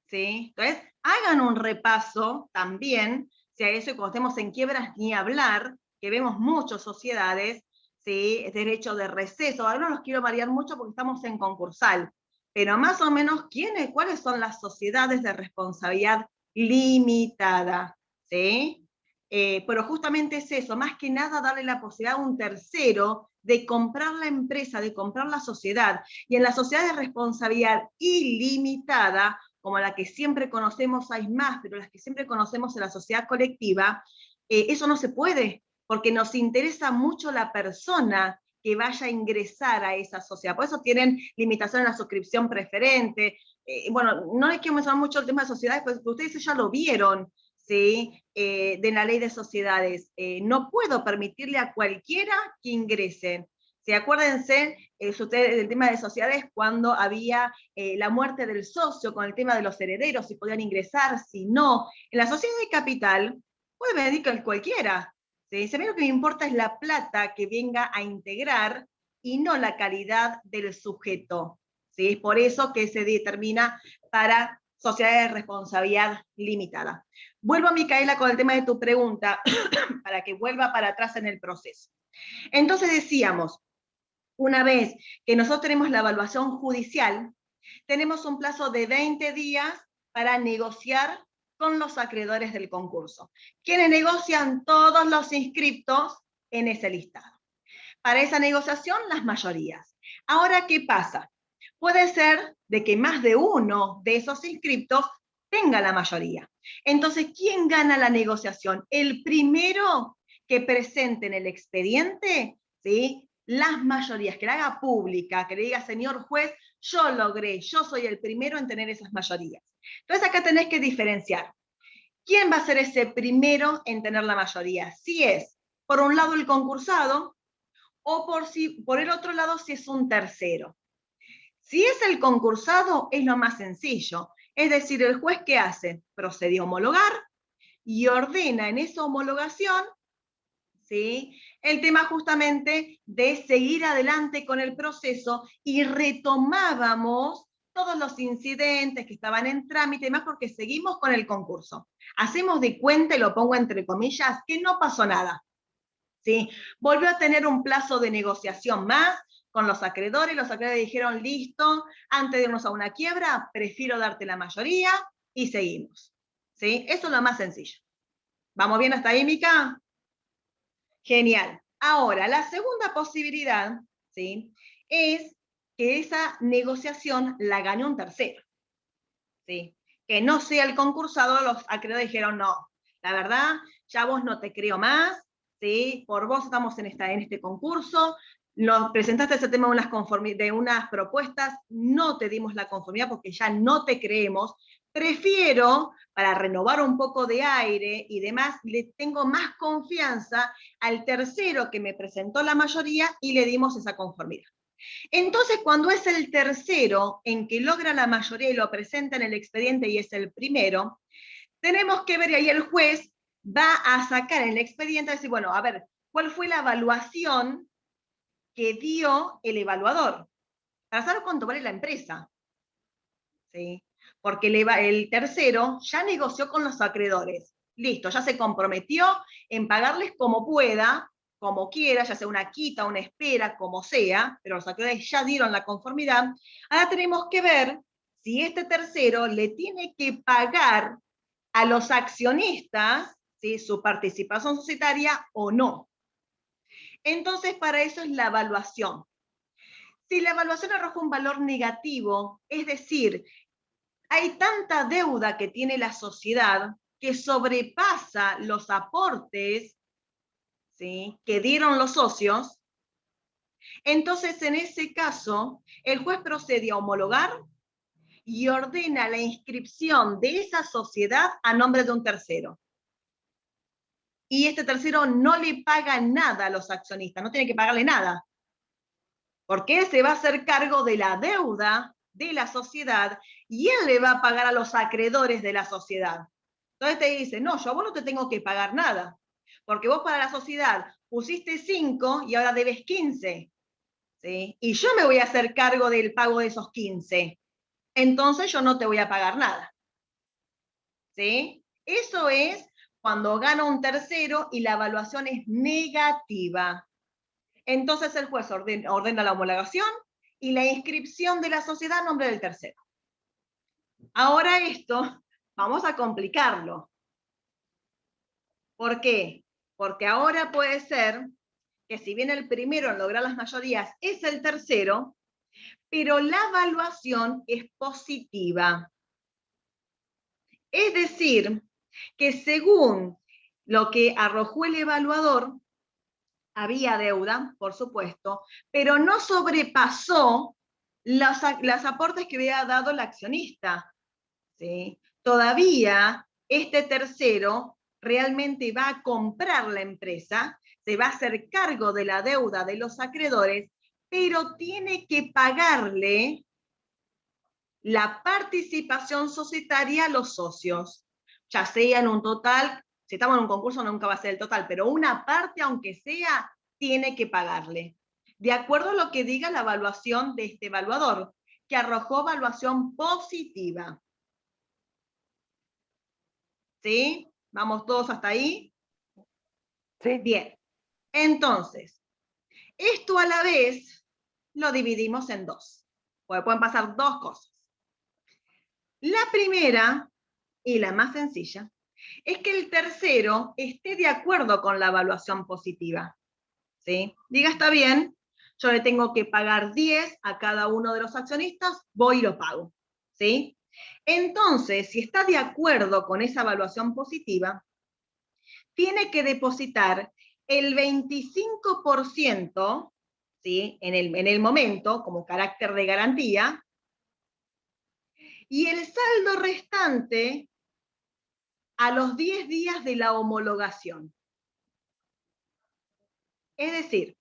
¿sí? Entonces, hagan un repaso también, si a eso, y cuando estemos en quiebras ni hablar, que vemos muchas sociedades, ¿sí? Derecho de receso. Ahora no los quiero variar mucho porque estamos en concursal, pero más o menos, ¿cuáles son las sociedades de responsabilidad limitada? ¿Sí? Pero justamente es eso, más que nada darle la posibilidad a un tercero de comprar la empresa, de comprar la sociedad. Y en la sociedad de responsabilidad ilimitada, como la que siempre conocemos, hay más, pero las que siempre conocemos en la sociedad colectiva, eso no se puede, porque nos interesa mucho la persona que vaya a ingresar a esa sociedad. Por eso tienen limitación en la suscripción preferente. Bueno, no les quiero mencionar mucho el tema de sociedades, porque ustedes ya lo vieron, ¿sí? De la ley de sociedades. No puedo permitirle a cualquiera que ingrese. ¿Sí? Acuérdense, del tema de sociedades, cuando había la muerte del socio, con el tema de los herederos, si podían ingresar, si no. En la sociedad de capital, puede venir cualquiera. ¿Sí? A mí lo que me importa es la plata que venga a integrar y no la calidad del sujeto. ¿Sí? Es por eso que se determina para sociedades de responsabilidad limitada. Vuelvo, Micaela, con el tema de tu pregunta, para que vuelva para atrás en el proceso. Entonces decíamos, una vez que nosotros tenemos la evaluación judicial, tenemos un plazo de 20 días para negociar con los acreedores del concurso, quienes negocian todos los inscriptos en ese listado. Para esa negociación, las mayorías. Ahora, ¿qué pasa? Puede ser de que más de uno de esos inscriptos tenga la mayoría. Entonces, ¿quién gana la negociación? El primero que presente en el expediente, ¿sí? Las mayorías, que la haga pública, que le diga, señor juez, yo logré, yo soy el primero en tener esas mayorías. Entonces acá tenés que diferenciar. ¿Quién va a ser ese primero en tener la mayoría? Si es, por un lado, el concursado, o por el otro lado, si es un tercero. Si es el concursado, es lo más sencillo. Es decir, el juez, ¿qué hace? Procede a homologar y ordena en esa homologación, ¿sí?, el tema justamente de seguir adelante con el proceso, y retomábamos todos los incidentes que estaban en trámite y demás, porque seguimos con el concurso. Hacemos de cuenta, y lo pongo entre comillas, que no pasó nada. ¿Sí? Volvió a tener un plazo de negociación más con los acreedores dijeron, listo, antes de irnos a una quiebra, prefiero darte la mayoría, y seguimos. ¿Sí? Eso es lo más sencillo. ¿Vamos bien hasta ahí, Mica? Genial. Ahora, la segunda posibilidad, ¿sí?, es que esa negociación la gane un tercero. ¿Sí? Que no sea el concursado. Los acreedores dijeron, no, la verdad, ya vos no te creo más, ¿sí? Por vos estamos en este concurso, nos presentaste ese tema de unas propuestas, no te dimos la conformidad porque ya no te creemos, prefiero, para renovar un poco de aire y demás, le tengo más confianza al tercero que me presentó la mayoría y le dimos esa conformidad. Entonces, cuando es el tercero en que logra la mayoría y lo presenta en el expediente y es el primero, tenemos que ver, y ahí el juez va a sacar en el expediente y decir, bueno, a ver, ¿cuál fue la evaluación que dio el evaluador? Para saber cuánto vale la empresa. ¿Sí? Porque el tercero ya negoció con los acreedores. Listo, ya se comprometió en pagarles como pueda, como quiera, ya sea una quita, una espera, como sea, pero los acreedores ya dieron la conformidad. Ahora tenemos que ver si este tercero le tiene que pagar a los accionistas, ¿sí?, su participación societaria o no. Entonces, para eso es la evaluación. Si la evaluación arroja un valor negativo, es decir, hay tanta deuda que tiene la sociedad que sobrepasa los aportes, ¿sí?, que dieron los socios, entonces en ese caso el juez procede a homologar y ordena la inscripción de esa sociedad a nombre de un tercero. Y este tercero no le paga nada a los accionistas, no tiene que pagarle nada, porque se va a hacer cargo de la deuda de la sociedad y él le va a pagar a los acreedores de la sociedad. Entonces te dice, no, yo a vos no te tengo que pagar nada, porque vos para la sociedad pusiste 5 y ahora debes 15. ¿Sí? Y yo me voy a hacer cargo del pago de esos 15. Entonces yo no te voy a pagar nada. ¿Sí? Eso es cuando gana un tercero y la evaluación es negativa. Entonces el juez ordena la homologación y la inscripción de la sociedad a nombre del tercero. Ahora esto, vamos a complicarlo. ¿Por qué? Porque ahora puede ser que si bien el primero en lograr las mayorías es el tercero, pero la evaluación es positiva. Es decir, que según lo que arrojó el evaluador, había deuda, por supuesto, pero no sobrepasó los aportes que había dado el accionista. ¿Sí? Todavía este tercero realmente va a comprar la empresa, se va a hacer cargo de la deuda de los acreedores, pero tiene que pagarle la participación societaria a los socios, ya sea en un total, si estamos en un concurso nunca va a ser el total, pero una parte, aunque sea, tiene que pagarle. De acuerdo a lo que diga la evaluación de este evaluador, que arrojó evaluación positiva. ¿Sí? ¿Vamos todos hasta ahí? Sí. Bien. Entonces, esto a la vez lo dividimos en dos, porque pueden pasar dos cosas. La primera, y la más sencilla, es que el tercero esté de acuerdo con la evaluación positiva. ¿Sí? Diga, está bien, yo le tengo que pagar 10 a cada uno de los accionistas, voy y lo pago. ¿Sí? Entonces, si está de acuerdo con esa evaluación positiva, tiene que depositar el 25%, ¿sí? en el momento, como carácter de garantía, y el saldo restante a los 10 días de la homologación. Es decir,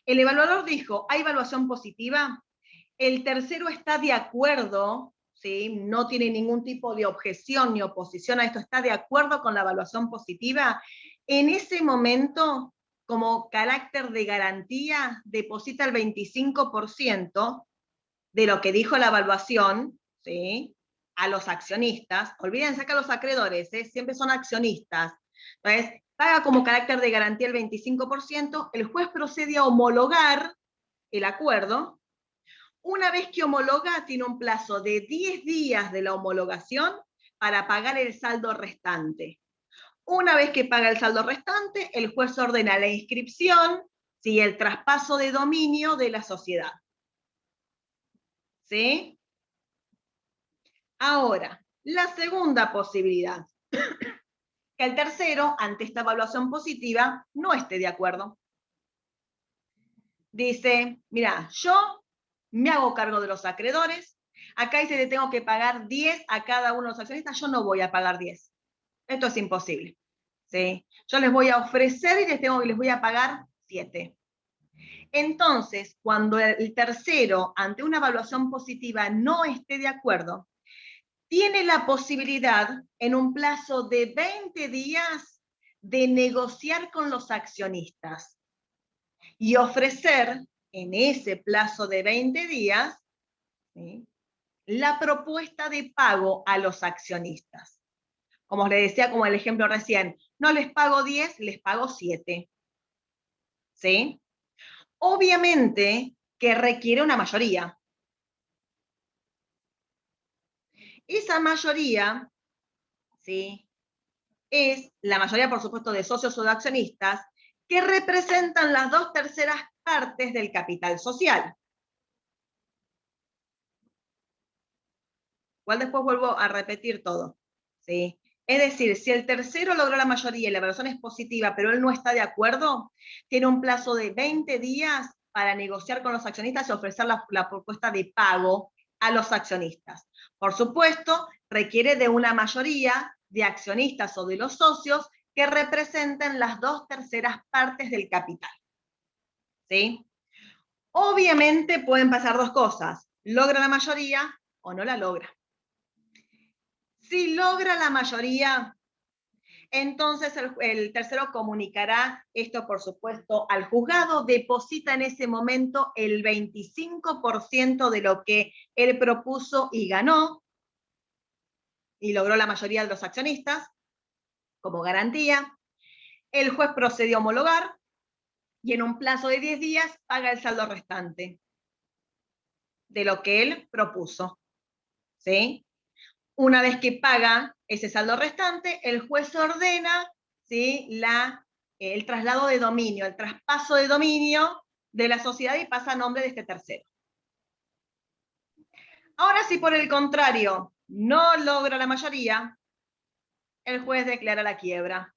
el evaluador dijo, ¿hay evaluación positiva? El tercero está de acuerdo, ¿sí? No tiene ningún tipo de objeción ni oposición a esto, está de acuerdo con la evaluación positiva. En ese momento, como carácter de garantía, deposita el 25% de lo que dijo la evaluación, ¿sí? A los accionistas. Olvídense que a los acreedores, siempre son accionistas. Entonces, paga como carácter de garantía el 25%, el juez procede a homologar el acuerdo. Una vez que homologa, tiene un plazo de 10 días de la homologación para pagar el saldo restante. Una vez que paga el saldo restante, el juez ordena la inscripción, ¿sí? El traspaso de dominio de la sociedad. ¿Sí? Ahora, la segunda posibilidad, que el tercero, ante esta evaluación positiva, no esté de acuerdo. Dice, mira, yo me hago cargo de los acreedores, acá dice que tengo que pagar 10 a cada uno de los accionistas, yo no voy a pagar 10. Esto es imposible. ¿Sí? Yo les voy a ofrecer y les voy a pagar 7. Entonces, cuando el tercero, ante una evaluación positiva, no esté de acuerdo, tiene la posibilidad, en un plazo de 20 días, de negociar con los accionistas y ofrecer, en ese plazo de 20 días, ¿sí? La propuesta de pago a los accionistas. Como les decía, como el ejemplo recién, no les pago 10, les pago 7. ¿Sí? Obviamente que requiere una mayoría. Esa mayoría, ¿sí? Es la mayoría, por supuesto, de socios o de accionistas que representan las 2/3 partes del capital social. Igual después vuelvo a repetir todo. ¿Sí? Es decir, si el tercero logró la mayoría y la evaluación es positiva, pero él no está de acuerdo, tiene un plazo de 20 días para negociar con los accionistas y ofrecer la propuesta de pago a los accionistas. Por supuesto, requiere de una mayoría de accionistas o de los socios que representen las 2/3 partes del capital. ¿Sí? Obviamente pueden pasar dos cosas. logra la mayoría o no la logra. Si logra la mayoría, entonces el tercero comunicará esto, por supuesto, al juzgado, deposita en ese momento el 25% de lo que él propuso y ganó, y logró la mayoría de los accionistas, como garantía. El juez procedió a homologar, y en un plazo de 10 días paga el saldo restante de lo que él propuso. ¿Sí? Una vez que paga ese saldo restante, el juez ordena, ¿sí?, el traslado de dominio, el traspaso de dominio de la sociedad y pasa a nombre de este tercero. Ahora, si por el contrario no logra la mayoría, el juez declara la quiebra.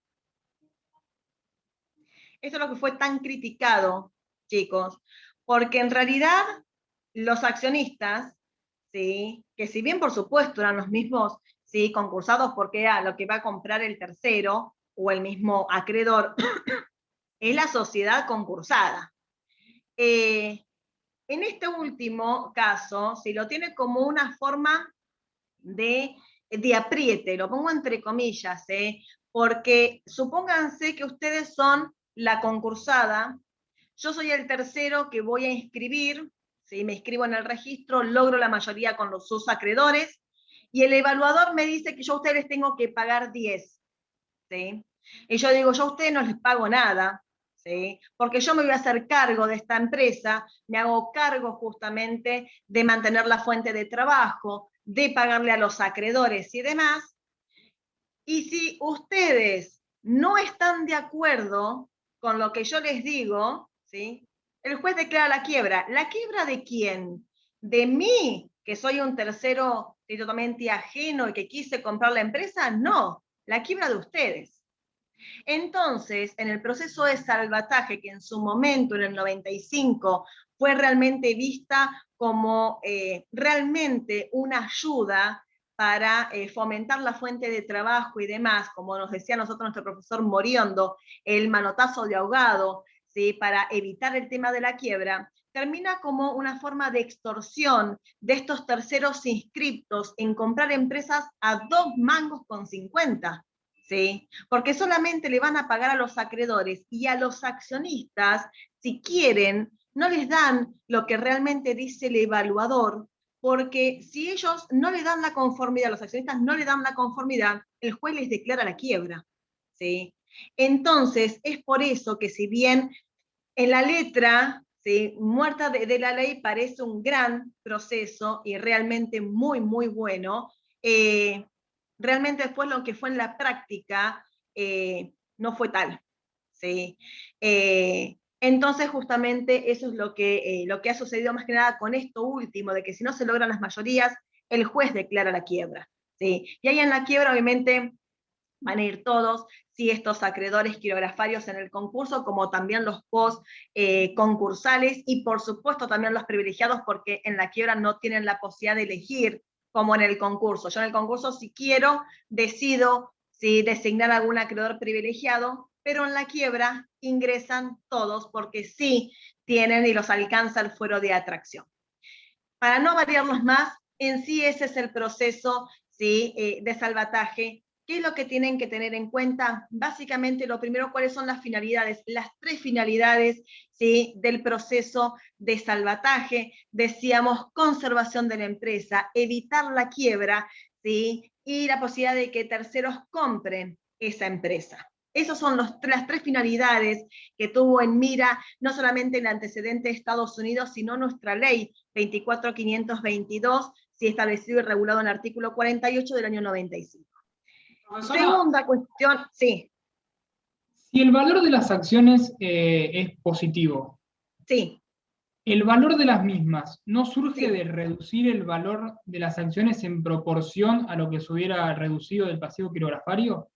Esto es lo que fue tan criticado, chicos, porque en realidad los accionistas, ¿sí?, que si bien por supuesto eran los mismos, ¿sí?, concursados, porque era lo que va a comprar el tercero o el mismo acreedor, es la sociedad concursada. En este último caso, si lo tiene como una forma de apriete, lo pongo entre comillas, porque supónganse que ustedes son la concursada, yo soy el tercero que voy a inscribir, ¿sí?, me inscribo en el registro, logro la mayoría con sus acreedores, y el evaluador me dice que yo a ustedes les tengo que pagar 10, ¿sí? Y yo digo, yo a ustedes no les pago nada, ¿sí?, porque yo me voy a hacer cargo de esta empresa, me hago cargo justamente de mantener la fuente de trabajo, de pagarle a los acreedores y demás. Y si ustedes no están de acuerdo con lo que yo les digo, ¿sí?, el juez declara la quiebra. ¿La quiebra de quién? ¿De mí, que soy un tercero totalmente ajeno y que quise comprar la empresa? No, la quiebra de ustedes. Entonces, en el proceso de salvataje, que en su momento, en el 95, fue realmente vista como realmente una ayuda para fomentar la fuente de trabajo y demás, como nos decía nosotros nuestro profesor Moriondo, el manotazo de ahogado, ¿sí?, para evitar el tema de la quiebra, termina como una forma de extorsión de estos terceros inscriptos en comprar empresas a 2 mangos con 50. ¿Sí? Porque solamente le van a pagar a los acreedores y a los accionistas, si quieren, no les dan lo que realmente dice el evaluador, porque si ellos no le dan la conformidad, los accionistas no le dan la conformidad, el juez les declara la quiebra. ¿Sí? Entonces, es por eso que si bien en la letra, ¿sí?, muerta de la ley parece un gran proceso y realmente muy, muy bueno, realmente después lo que fue en la práctica no fue tal. ¿Sí? Entonces, justamente eso es lo que ha sucedido más que nada con esto último, de que si no se logran las mayorías, el juez declara la quiebra. ¿Sí? Y ahí en la quiebra, obviamente, van a ir todos, sí, estos acreedores quirografarios en el concurso, como también los post-concursales, y por supuesto también los privilegiados, porque en la quiebra no tienen la posibilidad de elegir, como en el concurso. Yo en el concurso, si quiero, decido designar a algún acreedor privilegiado, pero en la quiebra ingresan todos, porque sí tienen y los alcanza el fuero de atracción. Para no variarlos más, en sí ese es el proceso, ¿sí?, de salvataje. ¿Qué es lo que tienen que tener en cuenta? Básicamente, lo primero, ¿cuáles son las finalidades? Las 3 finalidades, ¿sí?, del proceso de salvataje. Decíamos, conservación de la empresa, evitar la quiebra, ¿sí?, y la posibilidad de que terceros compren esa empresa. Esas son las 3 finalidades que tuvo en mira no solamente el antecedente de Estados Unidos, sino nuestra ley 24.522, sí, establecido y regulado en el artículo 48 del año 95. Segunda cuestión, sí. Si el valor de las acciones es positivo, sí, ¿el valor de las mismas no surge sí, de reducir el valor de las acciones en proporción a lo que se hubiera reducido del pasivo quirografario?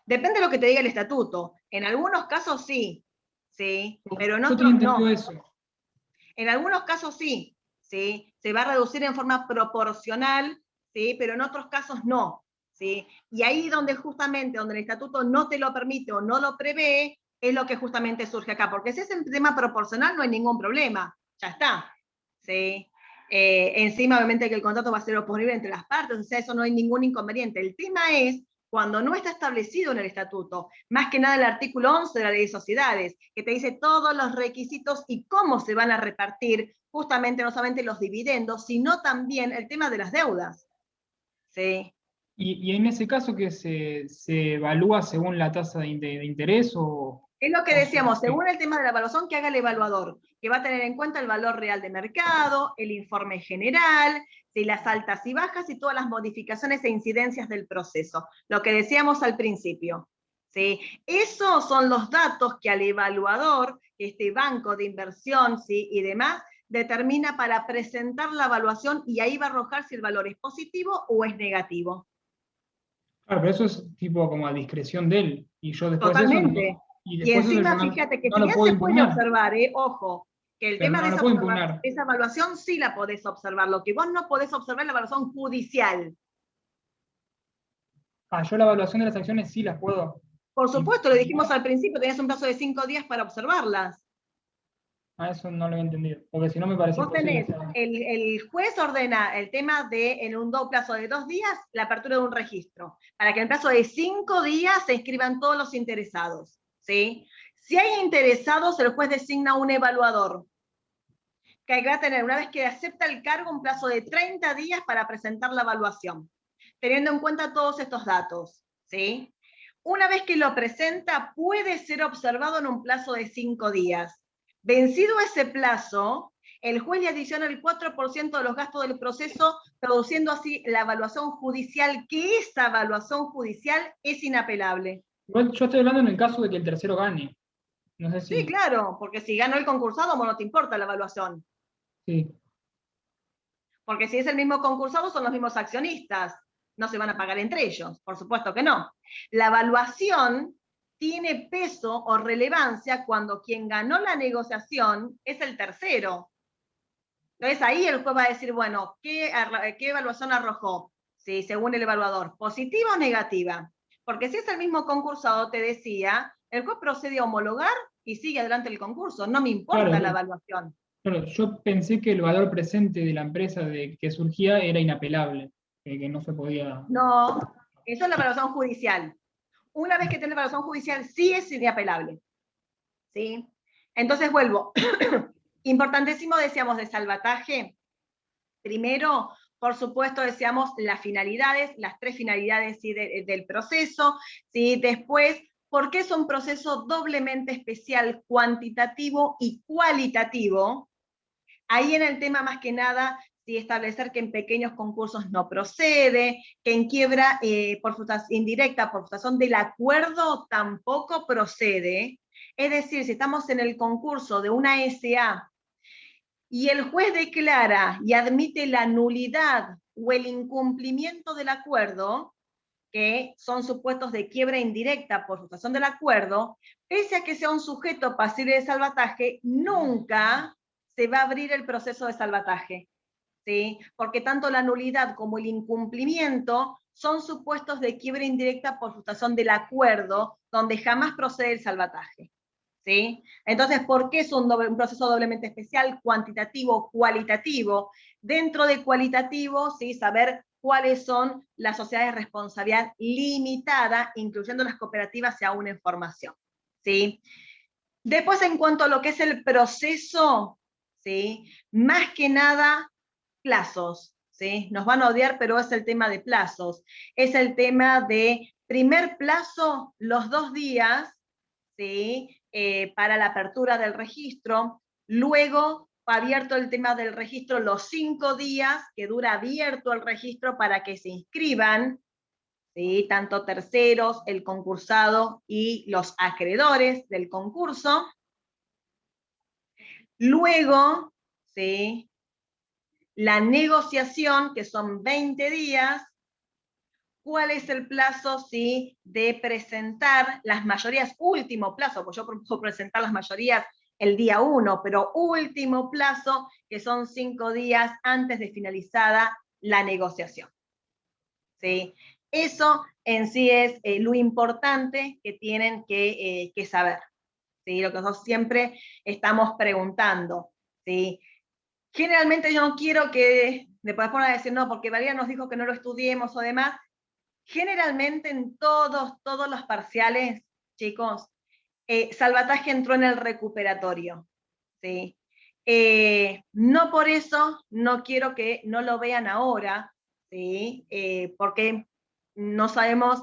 Depende de lo que te diga el estatuto. En algunos casos sí, ¿sí? Pero en Yo otros tenía entendido no. eso. En algunos casos sí, ¿sí? Se va a reducir en forma proporcional, ¿sí?, pero en otros casos no. ¿Sí? Y ahí donde justamente, donde el estatuto no te lo permite o no lo prevé, es lo que justamente surge acá. Porque si es en tema proporcional no hay ningún problema, ya está. ¿Sí? Encima, obviamente, que el contrato va a ser oponible entre las partes, o sea, eso no hay ningún inconveniente. El tema es cuando no está establecido en el estatuto, más que nada el artículo 11 de la Ley de Sociedades, que te dice todos los requisitos y cómo se van a repartir, justamente no solamente los dividendos, sino también el tema de las deudas. ¿Sí? Y en ese caso que se evalúa según la tasa de interés o... Es lo que decíamos, según el tema de la evaluación que haga el evaluador, que va a tener en cuenta el valor real de mercado, el informe general, ¿sí? Las altas y bajas y todas las modificaciones e incidencias del proceso. Lo que decíamos al principio. ¿Sí? Esos son los datos que al evaluador, este banco de inversión, ¿sí? Y demás, determina para presentar la evaluación y ahí va a arrojar si el valor es positivo o es negativo. Claro, pero eso es tipo como a discreción de él. Y yo después Totalmente. eso... Y encima, fíjate que no si lo bien puedo se puede impugnar. observar, ojo, que el Pero tema no de lo puedo impugnar. esa evaluación sí la podés observar. Lo que vos no podés observar es la evaluación judicial. Yo la evaluación de las acciones sí las puedo. Por supuesto, lo dijimos al principio, tenías un plazo de 5 días para observarlas. Eso no lo he entendido, porque si no me parece Vos imposible. tenés, el juez ordena el tema de, en un plazo de 2 días, la apertura de un registro, para que en el plazo de 5 días se inscriban todos los interesados. ¿Sí? Si hay interesados, el juez designa un evaluador, que va a tener, una vez que acepta el cargo, un plazo de 30 días para presentar la evaluación, teniendo en cuenta todos estos datos. ¿Sí? Una vez que lo presenta, puede ser observado en un plazo de 5 días. Vencido ese plazo, el juez le adiciona el 4% de los gastos del proceso, produciendo así la evaluación judicial, que esa evaluación judicial es inapelable. Igual yo estoy hablando en el caso de que el tercero gane. No sé si... Sí, claro, porque si ganó el concursado, no te importa la evaluación. Sí. Porque si es el mismo concursado, son los mismos accionistas. No se van a pagar entre ellos, por supuesto que no. La evaluación tiene peso o relevancia cuando quien ganó la negociación es el tercero. Entonces ahí el juez va a decir, bueno, ¿qué evaluación arrojó? Sí, según el evaluador, ¿positiva o negativa? Porque si es el mismo concursado, te decía, el juez procede a homologar y sigue adelante el concurso. No me importa Claro, la evaluación. Claro, yo pensé que el valor presente de la empresa que surgía era inapelable, que no se podía... No, eso es la evaluación judicial. Una vez que tiene evaluación judicial, sí es inapelable. ¿Sí? Entonces vuelvo. Importantísimo, decíamos, de salvataje. Primero, por supuesto, decíamos las finalidades, las 3 finalidades, ¿sí? del proceso. ¿Sí? Después, ¿por qué es un proceso doblemente especial, cuantitativo y cualitativo? Ahí en el tema, más que nada, sí, establecer que en pequeños concursos no procede, que en quiebra por indirecta, por frustración del acuerdo, tampoco procede. Es decir, si estamos en el concurso de una SA y el juez declara y admite la nulidad o el incumplimiento del acuerdo, que son supuestos de quiebra indirecta por frustración del acuerdo, pese a que sea un sujeto pasible de salvataje, nunca se va a abrir el proceso de salvataje. ¿Sí? Porque tanto la nulidad como el incumplimiento son supuestos de quiebra indirecta por frustración del acuerdo, donde jamás procede el salvataje. ¿Sí? Entonces, ¿por qué es un proceso doblemente especial, cuantitativo, cualitativo? Dentro de cualitativo, ¿sí? Saber cuáles son las sociedades de responsabilidad limitada, incluyendo las cooperativas, se aúna en formación. ¿Sí? Después, en cuanto a lo que es el proceso, ¿sí? Más que nada, plazos. ¿Sí? Nos van a odiar, pero es el tema de plazos. Es el tema de primer plazo, los 2 días, ¿sí? Para la apertura del registro. Luego, abierto el tema del registro, los 5 días que dura abierto el registro para que se inscriban, ¿sí? Tanto terceros, el concursado y los acreedores del concurso. Luego, ¿sí? La negociación, que son 20 días. ¿Cuál es el plazo, sí, de presentar las mayorías? Último plazo, pues yo puedo presentar las mayorías el día 1, pero último plazo, que son 5 días antes de finalizada la negociación. ¿Sí? Eso en sí es lo importante que tienen que saber. ¿Sí? Lo que nosotros siempre estamos preguntando. ¿Sí? Generalmente yo no quiero que, después van a decir, no, porque Valeria nos dijo que no lo estudiemos o demás. Generalmente en todos los parciales, chicos, salvataje entró en el recuperatorio, ¿sí? No por eso no quiero que no lo vean ahora, ¿sí? Porque no sabemos,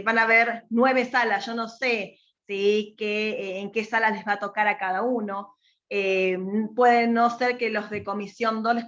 van a haber 9 salas, yo no sé, ¿sí? En qué sala les va a tocar a cada uno. Puede no ser que los de comisión 2 les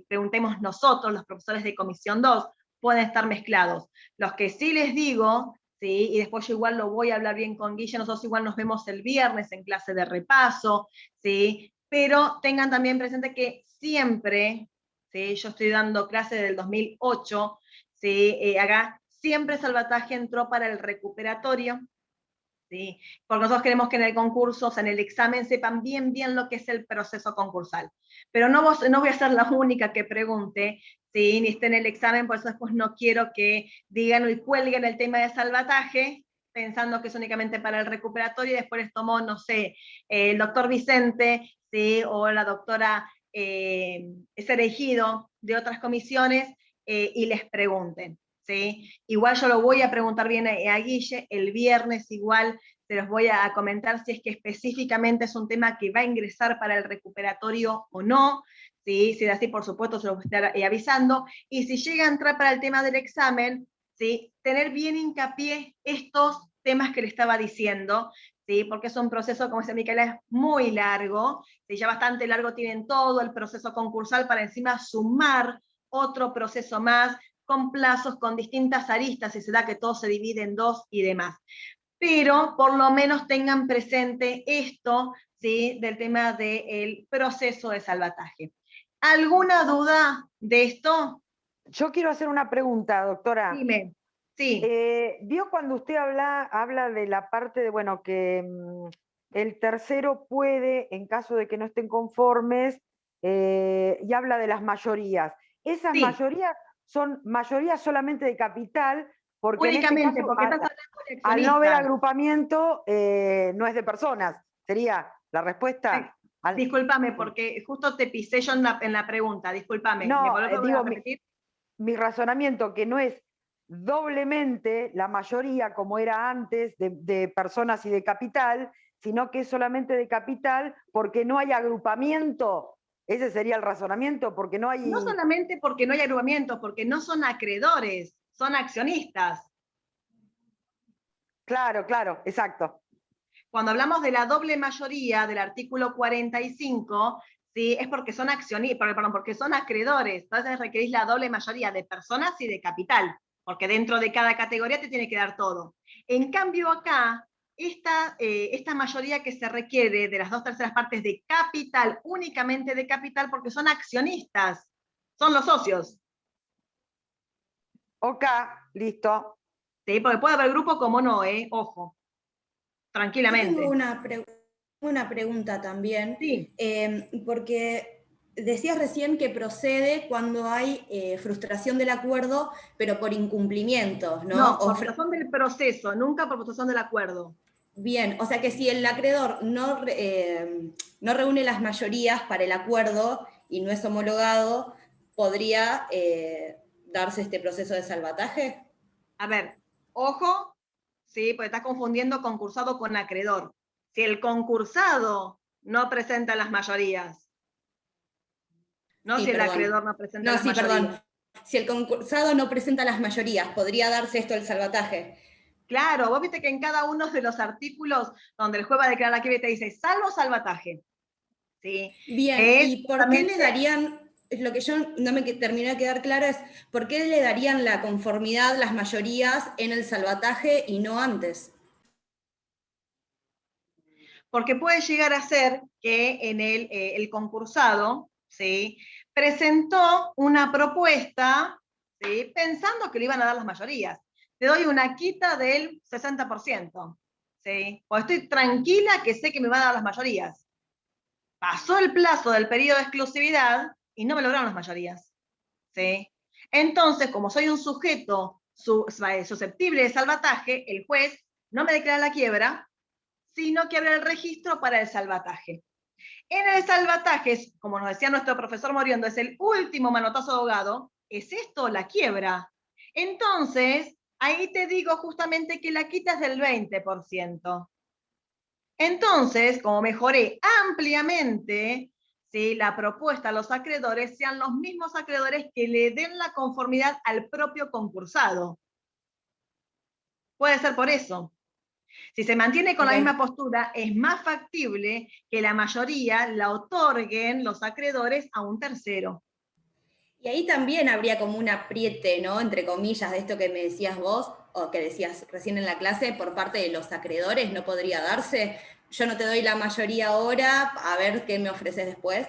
preguntemos nosotros, los profesores de comisión 2, pueden estar mezclados. Los que sí les digo, ¿sí? Y después yo igual lo voy a hablar bien con Guille, nosotros igual nos vemos el viernes en clase de repaso, ¿sí? Pero tengan también presente que siempre, ¿sí? Yo estoy dando clases del 2008, ¿sí? Acá siempre salvataje entró para el recuperatorio, ¿sí? Porque nosotros queremos que en el concurso, o sea, en el examen, sepan bien lo que es el proceso concursal. Pero no voy a ser la única que pregunte, ¿sí? Ni esté en el examen, por eso después no quiero que digan y cuelguen el tema de salvataje, pensando que es únicamente para el recuperatorio, y después les tomó, no sé, el doctor Vicente, ¿sí? O la doctora Cerejido de otras comisiones, y les pregunten. ¿Sí? Igual yo lo voy a preguntar bien a Guille, el viernes igual se los voy a comentar si es que específicamente es un tema que va a ingresar para el recuperatorio o no, ¿sí? Si es así, por supuesto, se los voy a estar avisando, y si llega a entrar para el tema del examen, ¿sí? Tener bien hincapié estos temas que le estaba diciendo, ¿sí? Porque es un proceso, como dice Micaela, muy largo, ¿sí? Ya bastante largo tienen todo el proceso concursal para encima sumar otro proceso más, con plazos, con distintas aristas, y se da que todo se divide en 2 y demás. Pero por lo menos tengan presente esto, ¿sí? Del tema del proceso de salvataje. ¿Alguna duda de esto? Yo quiero hacer una pregunta, doctora. Dime. Sí. ¿Vio cuando usted habla de la parte de, bueno, que el tercero puede, en caso de que no estén conformes, y habla de las mayorías? Esas Sí. mayorías son mayorías solamente de capital, porque únicamente, en este caso, porque estás hablando de al no ver accionistas. agrupamiento, no es de personas. ¿Sería la respuesta? Discúlpame, porque justo te pisé yo en la pregunta, discúlpame. No, ¿Me podés volver a repetir? Mi razonamiento, que no es doblemente la mayoría, como era antes, de personas y de capital, sino que es solamente de capital porque no hay agrupamiento. Ese sería el razonamiento, porque no hay... No solamente porque no hay agrupamiento, porque no son acreedores, son accionistas. Claro, exacto. Cuando hablamos de la doble mayoría del artículo 45, ¿sí? Es porque son porque son acreedores. Entonces requerís la doble mayoría de personas y de capital, porque dentro de cada categoría te tiene que dar todo. En cambio acá, esta mayoría que se requiere de las 2/3 partes de capital, únicamente de capital, porque son accionistas, son los socios. Ok, listo. Sí, porque puede haber grupo como no, ojo. Tranquilamente. Yo tengo una pregunta también, sí. Porque decías recién que procede cuando hay frustración del acuerdo, pero por incumplimiento, ¿no? No, por frustración del proceso, nunca por frustración del acuerdo. Bien, o sea que si el acreedor no reúne las mayorías para el acuerdo y no es homologado, ¿podría darse este proceso de salvataje? A ver, ojo, ¿sí? Porque estás confundiendo concursado con acreedor. Si el concursado no presenta las mayorías, no, sí, si el acreedor no presenta las mayorías. Perdón. Si el concursado no presenta las mayorías, ¿podría darse esto el salvataje? Claro, vos viste que en cada uno de los artículos donde el juez va a declarar la quiebra te dice salvo salvataje. ¿Sí? Bien, ¿y por qué le darían, lo que yo no me terminó de quedar claro es, ¿por qué le darían la conformidad, las mayorías en el salvataje y no antes? Porque puede llegar a ser que en el concursado, ¿sí? Presentó una propuesta, ¿sí? Pensando que le iban a dar las mayorías. Te doy una quita del 60%, ¿sí? O estoy tranquila que sé que me van a dar las mayorías. Pasó el plazo del periodo de exclusividad y no me lograron las mayorías, ¿sí? Entonces, como soy un sujeto susceptible de salvataje, el juez no me declara la quiebra, sino que abre el registro para el salvataje. En el salvataje, como nos decía nuestro profesor Moriondo, es el último manotazo de ahogado, es esto la quiebra. Entonces, ahí te digo justamente que la quita es del 20%. Entonces, como mejoré ampliamente, ¿sí?, la propuesta a los acreedores, sean los mismos acreedores que le den la conformidad al propio concursado. Puede ser por eso. Si se mantiene con la misma postura, es más factible que la mayoría la otorguen los acreedores a un tercero. Y ahí también habría como un apriete, ¿no?, entre comillas, de esto que me decías vos, o que decías recién en la clase, por parte de los acreedores, ¿no podría darse? Yo no te doy la mayoría ahora, a ver qué me ofreces después.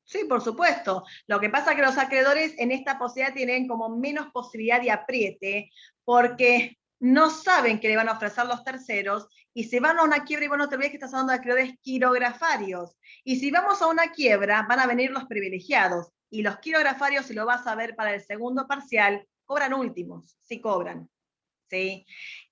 Sí, por supuesto. Lo que pasa es que los acreedores en esta posibilidad tienen como menos posibilidad de apriete, porque no saben qué le van a ofrecer los terceros, y se van a una quiebra, y bueno, no te olvides que estás hablando de acreedores quirografarios. Y si vamos a una quiebra, van a venir los privilegiados, y los quirografarios, si lo vas a ver para el segundo parcial, cobran últimos, sí cobran. ¿Sí?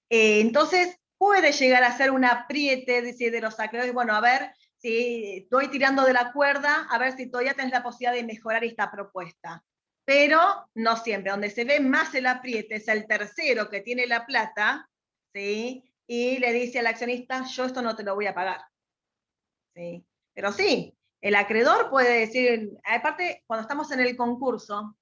Entonces, puede llegar a ser un apriete de los acreedores, bueno, a ver, si estoy tirando de la cuerda, a ver si todavía tenés la posibilidad de mejorar esta propuesta. Pero no siempre, donde se ve más el apriete es el tercero que tiene la plata, ¿sí?, y le dice al accionista, yo esto no te lo voy a pagar. ¿Sí? Pero sí, el acreedor puede decir, aparte, cuando estamos en el concurso,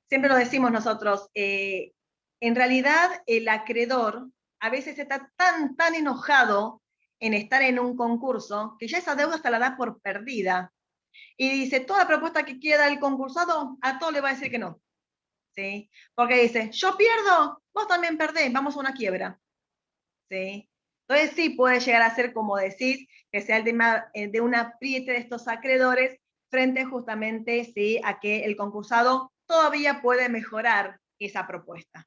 siempre lo decimos nosotros, en realidad el acreedor a veces está tan enojado en estar en un concurso, que ya esa deuda hasta la da por perdida. Y dice, toda propuesta que queda el concursado, a todo le va a decir que no. ¿Sí? Porque dice, yo pierdo, vos también perdés, vamos a una quiebra. ¿Sí? Entonces sí puede llegar a ser, como decís, que sea el tema de un apriete de estos acreedores frente justamente, ¿sí?, a que el concursado todavía puede mejorar esa propuesta.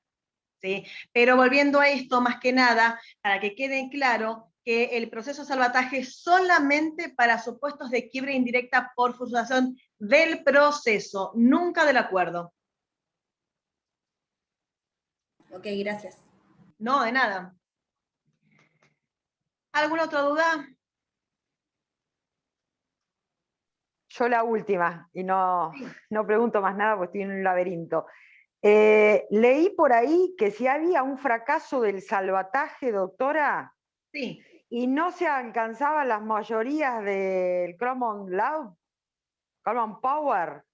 ¿Sí? Pero volviendo a esto, más que nada, para que quede claro que el proceso de salvataje es solamente para supuestos de quiebra indirecta por frustración del proceso, nunca del acuerdo. Ok, gracias. No, de nada. ¿Alguna otra duda? Yo la última, y no pregunto más nada porque estoy en un laberinto. Leí por ahí que si había un fracaso del salvataje, doctora, sí, y no se alcanzaban las mayorías del Common Law, Common Power.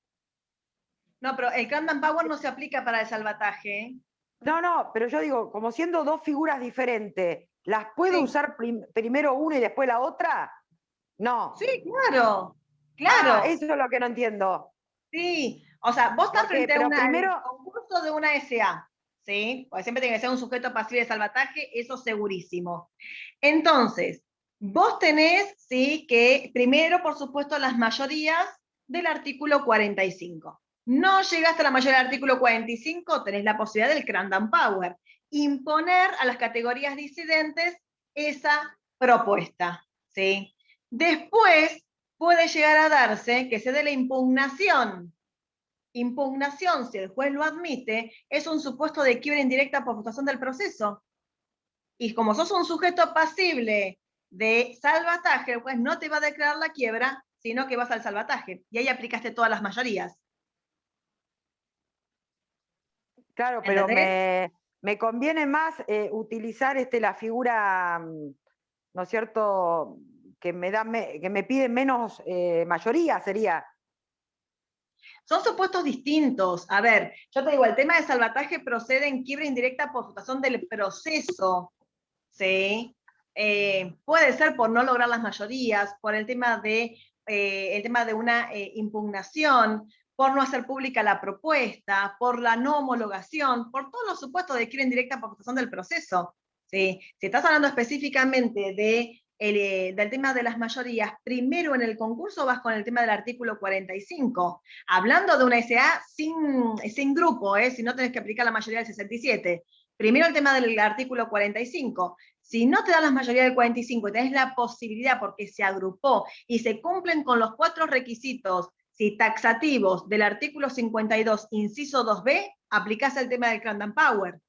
No, pero el Common Power no se aplica para el salvataje, ¿eh? No, pero yo digo, como siendo dos figuras diferentes, ¿las puedo Sí. usar primero una y después la otra? No. Sí, claro, claro. Eso es lo que no entiendo. Sí, o sea, vos estás frente Pero al primero, concurso de una SA, ¿sí? Porque siempre tiene que ser un sujeto pasivo de salvataje, eso segurísimo. Entonces, vos tenés, ¿sí?, que primero, por supuesto, las mayorías del artículo 45. No llegaste a la mayoría del artículo 45, tenés la posibilidad del Crandan Power, imponer a las categorías disidentes esa propuesta, ¿sí? Después, puede llegar a darse que se dé la impugnación. Impugnación, si el juez lo admite, es un supuesto de quiebra indirecta por frustración del proceso. Y como sos un sujeto pasible de salvataje, el juez no te va a declarar la quiebra, sino que vas al salvataje. Y ahí aplicaste todas las mayorías. claro, pero me conviene más utilizar la figura, ¿no es cierto?, que me pide menos mayoría, sería. Son supuestos distintos. A ver, yo te digo, el tema de salvataje procede en quiebra indirecta por frustración del proceso. ¿Sí? Puede ser por no lograr las mayorías, por el tema de una impugnación, por no hacer pública la propuesta, por la no homologación, por todos los supuestos de quiebra indirecta por frustración del proceso. ¿Sí? Si estás hablando específicamente del tema de las mayorías, primero en el concurso vas con el tema del artículo 45, hablando de una SA sin grupo, si no tenés que aplicar la mayoría del 67. Primero el tema del artículo 45. Si no te dan las mayorías del 45 y tenés la posibilidad, porque se agrupó y se cumplen con los 4 requisitos taxativos del artículo 52, inciso 2b, aplicás el tema del Crandan Power.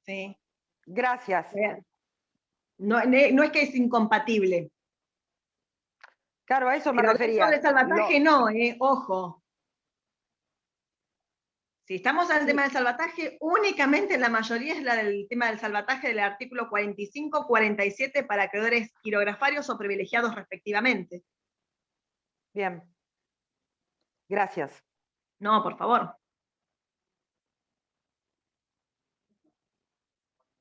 ¿Sí? Gracias. No es que es incompatible. Claro, a eso me Pero refería. dentro del salvataje no, ojo. Si estamos en el tema del salvataje, únicamente la mayoría es la del tema del salvataje del artículo 45, 47 para acreedores quirografarios o privilegiados respectivamente. Bien. Gracias. No, por favor.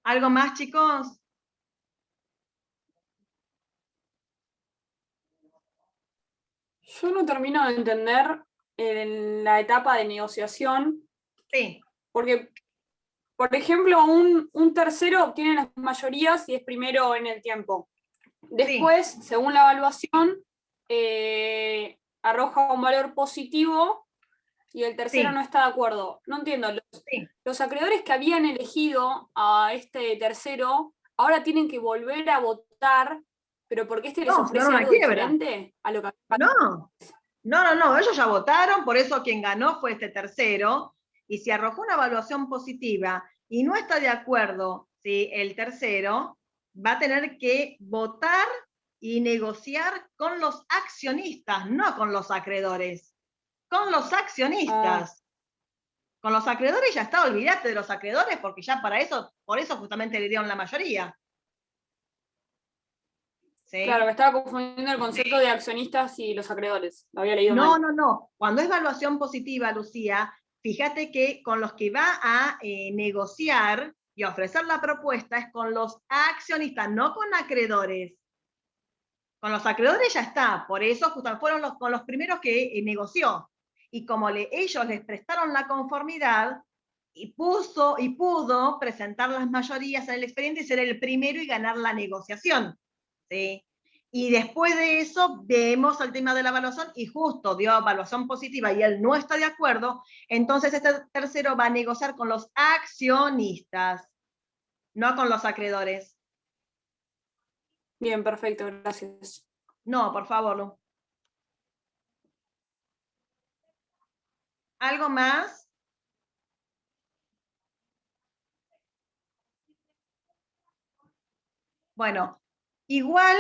¿Algo más, chicos? Yo no termino de entender en la etapa de negociación. Sí. Porque, por ejemplo, un tercero obtiene las mayorías y es primero en el tiempo. Después, sí, según la evaluación, arroja un valor positivo y el tercero sí no está de acuerdo. No entiendo. Los acreedores que habían elegido a este tercero ahora tienen que volver a votar, pero porque este les ofrece algo diferente a lo que... No, ellos ya votaron, por eso quien ganó fue este tercero, y si arrojó una evaluación positiva y no está de acuerdo, ¿sí?, el tercero va a tener que votar y negociar con los accionistas, no con los acreedores, con los accionistas. Con los acreedores ya está, olvídate de los acreedores, porque ya para eso, por eso justamente le dieron la mayoría. ¿Sí? Claro, me estaba confundiendo el concepto de accionistas y los acreedores. Lo había leído mal. No. Cuando es evaluación positiva, Lucía, fíjate que con los que va a negociar y ofrecer la propuesta es con los accionistas, no con acreedores. Con los acreedores ya está, por eso fueron con los primeros que negoció. Y como ellos les prestaron la conformidad, y pudo presentar las mayorías en el expediente y ser el primero y ganar la negociación. ¿Sí? Y después de eso vemos el tema de la evaluación y justo dio evaluación positiva y él no está de acuerdo, entonces este tercero va a negociar con los accionistas, no con los acreedores. Bien, perfecto, gracias. No, por favor, Lu. ¿Algo más? Bueno, igual,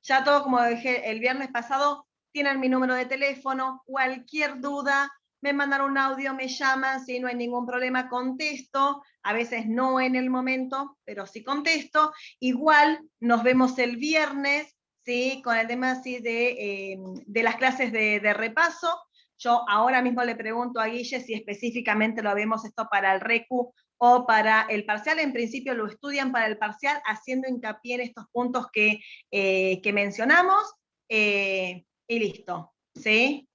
ya todo como dije el viernes pasado, tienen mi número de teléfono, cualquier duda, me mandan un audio, me llaman, si no hay ningún problema, contesto, a veces no en el momento, pero sí contesto. Igual nos vemos el viernes, ¿sí?, con el tema ¿sí?, de las clases de repaso. Yo ahora mismo le pregunto a Guille si específicamente lo vemos esto para el RECU o para el parcial. En principio lo estudian para el parcial, haciendo hincapié en estos puntos que mencionamos, y listo, ¿sí?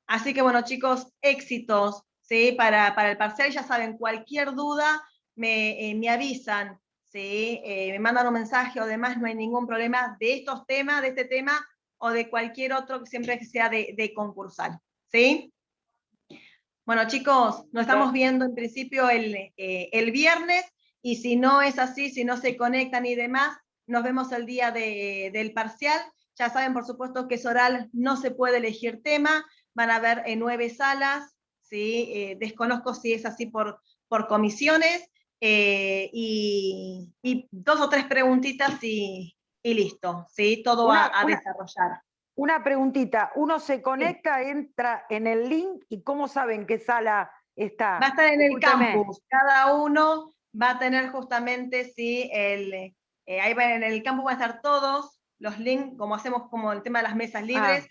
Así que bueno, chicos, éxitos, ¿sí?, para el parcial. Ya saben, cualquier duda me avisan, ¿sí?, me mandan un mensaje o demás, no hay ningún problema de estos temas, de este tema, o de cualquier otro, siempre que sea de concursal, ¿sí? Bueno, chicos, nos estamos viendo en principio el viernes, y si no es así, si no se conectan y demás, nos vemos el día del parcial. Ya saben, por supuesto, que es oral, no se puede elegir tema, van a haber 9 salas, ¿sí? Desconozco si es así por comisiones, y 2 o 3 preguntitas y listo, ¿sí? Todo a desarrollar. Una preguntita, uno se conecta, entra en el link, y ¿cómo saben qué sala está? Va a estar en el campus, cada uno va a tener justamente, sí, ahí en el campus van a estar todos los links, como hacemos como el tema de las mesas libres,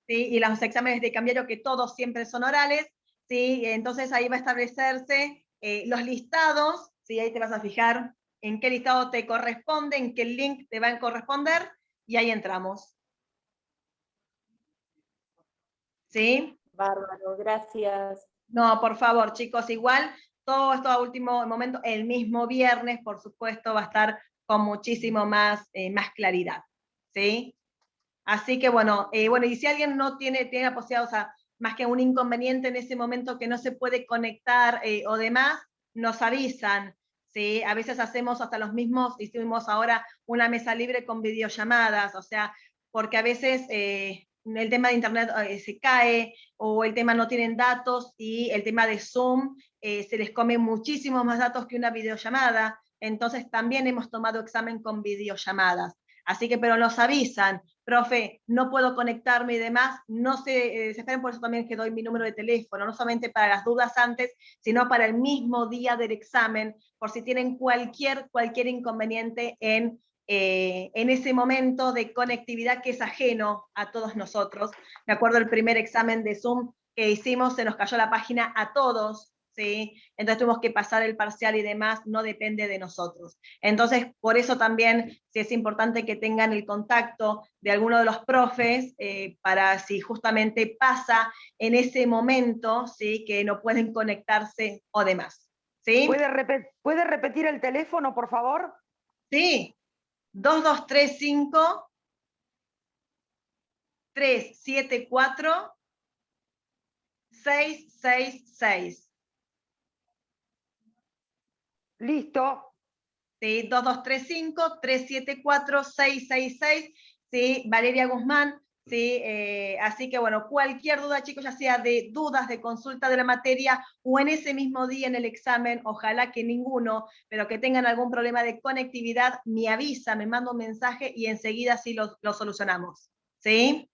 ¿sí?, y los exámenes de cambiario, que todos siempre son orales, ¿sí? Entonces ahí va a establecerse los listados, ¿sí? Ahí te vas a fijar en qué listado te corresponde, en qué link te va a corresponder, y ahí entramos. ¿Sí? Bárbaro, gracias. No, por favor, chicos, igual, todo esto a último momento, el mismo viernes, por supuesto, va a estar con muchísimo más claridad, ¿sí? Así que bueno, y si alguien no tiene la posibilidad, o sea, más que un inconveniente en ese momento que no se puede conectar o demás, nos avisan, ¿sí? A veces hacemos hasta los mismos, hicimos ahora una mesa libre con videollamadas, o sea, porque a veces el tema de internet se cae, o el tema no tienen datos, y el tema de Zoom se les come muchísimos más datos que una videollamada. Entonces también hemos tomado examen con videollamadas. Así que, pero nos avisan, profe, no puedo conectarme y demás, no se esperen, por eso también que doy mi número de teléfono, no solamente para las dudas antes, sino para el mismo día del examen, por si tienen cualquier inconveniente en ese momento de conectividad que es ajeno a todos nosotros. Me acuerdo el primer examen de Zoom que hicimos, se nos cayó la página a todos, ¿sí? Entonces tuvimos que pasar el parcial y demás, no depende de nosotros. Entonces, por eso también sí es importante que tengan el contacto de alguno de los profes, para si justamente pasa en ese momento, ¿sí? Que no pueden conectarse o demás. ¿Sí? ¿Puede repetir el teléfono, por favor? Sí, 2235 374 666. Listo. Sí, 2235 374 666. Sí, Valeria Guzmán. Sí, así que bueno, cualquier duda, chicos, ya sea de dudas, de consulta de la materia o en ese mismo día en el examen, ojalá que ninguno, pero que tengan algún problema de conectividad, me avisa, me manda un mensaje y enseguida sí lo solucionamos. ¿Sí?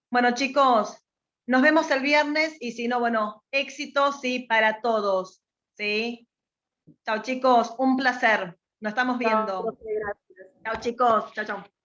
Bueno, chicos, nos vemos el viernes y si no, bueno, éxito, sí, para todos. ¿Sí? Chao, chicos, un placer. Nos estamos viendo. Chao, profe, gracias. Chao, chicos. Chao, chao.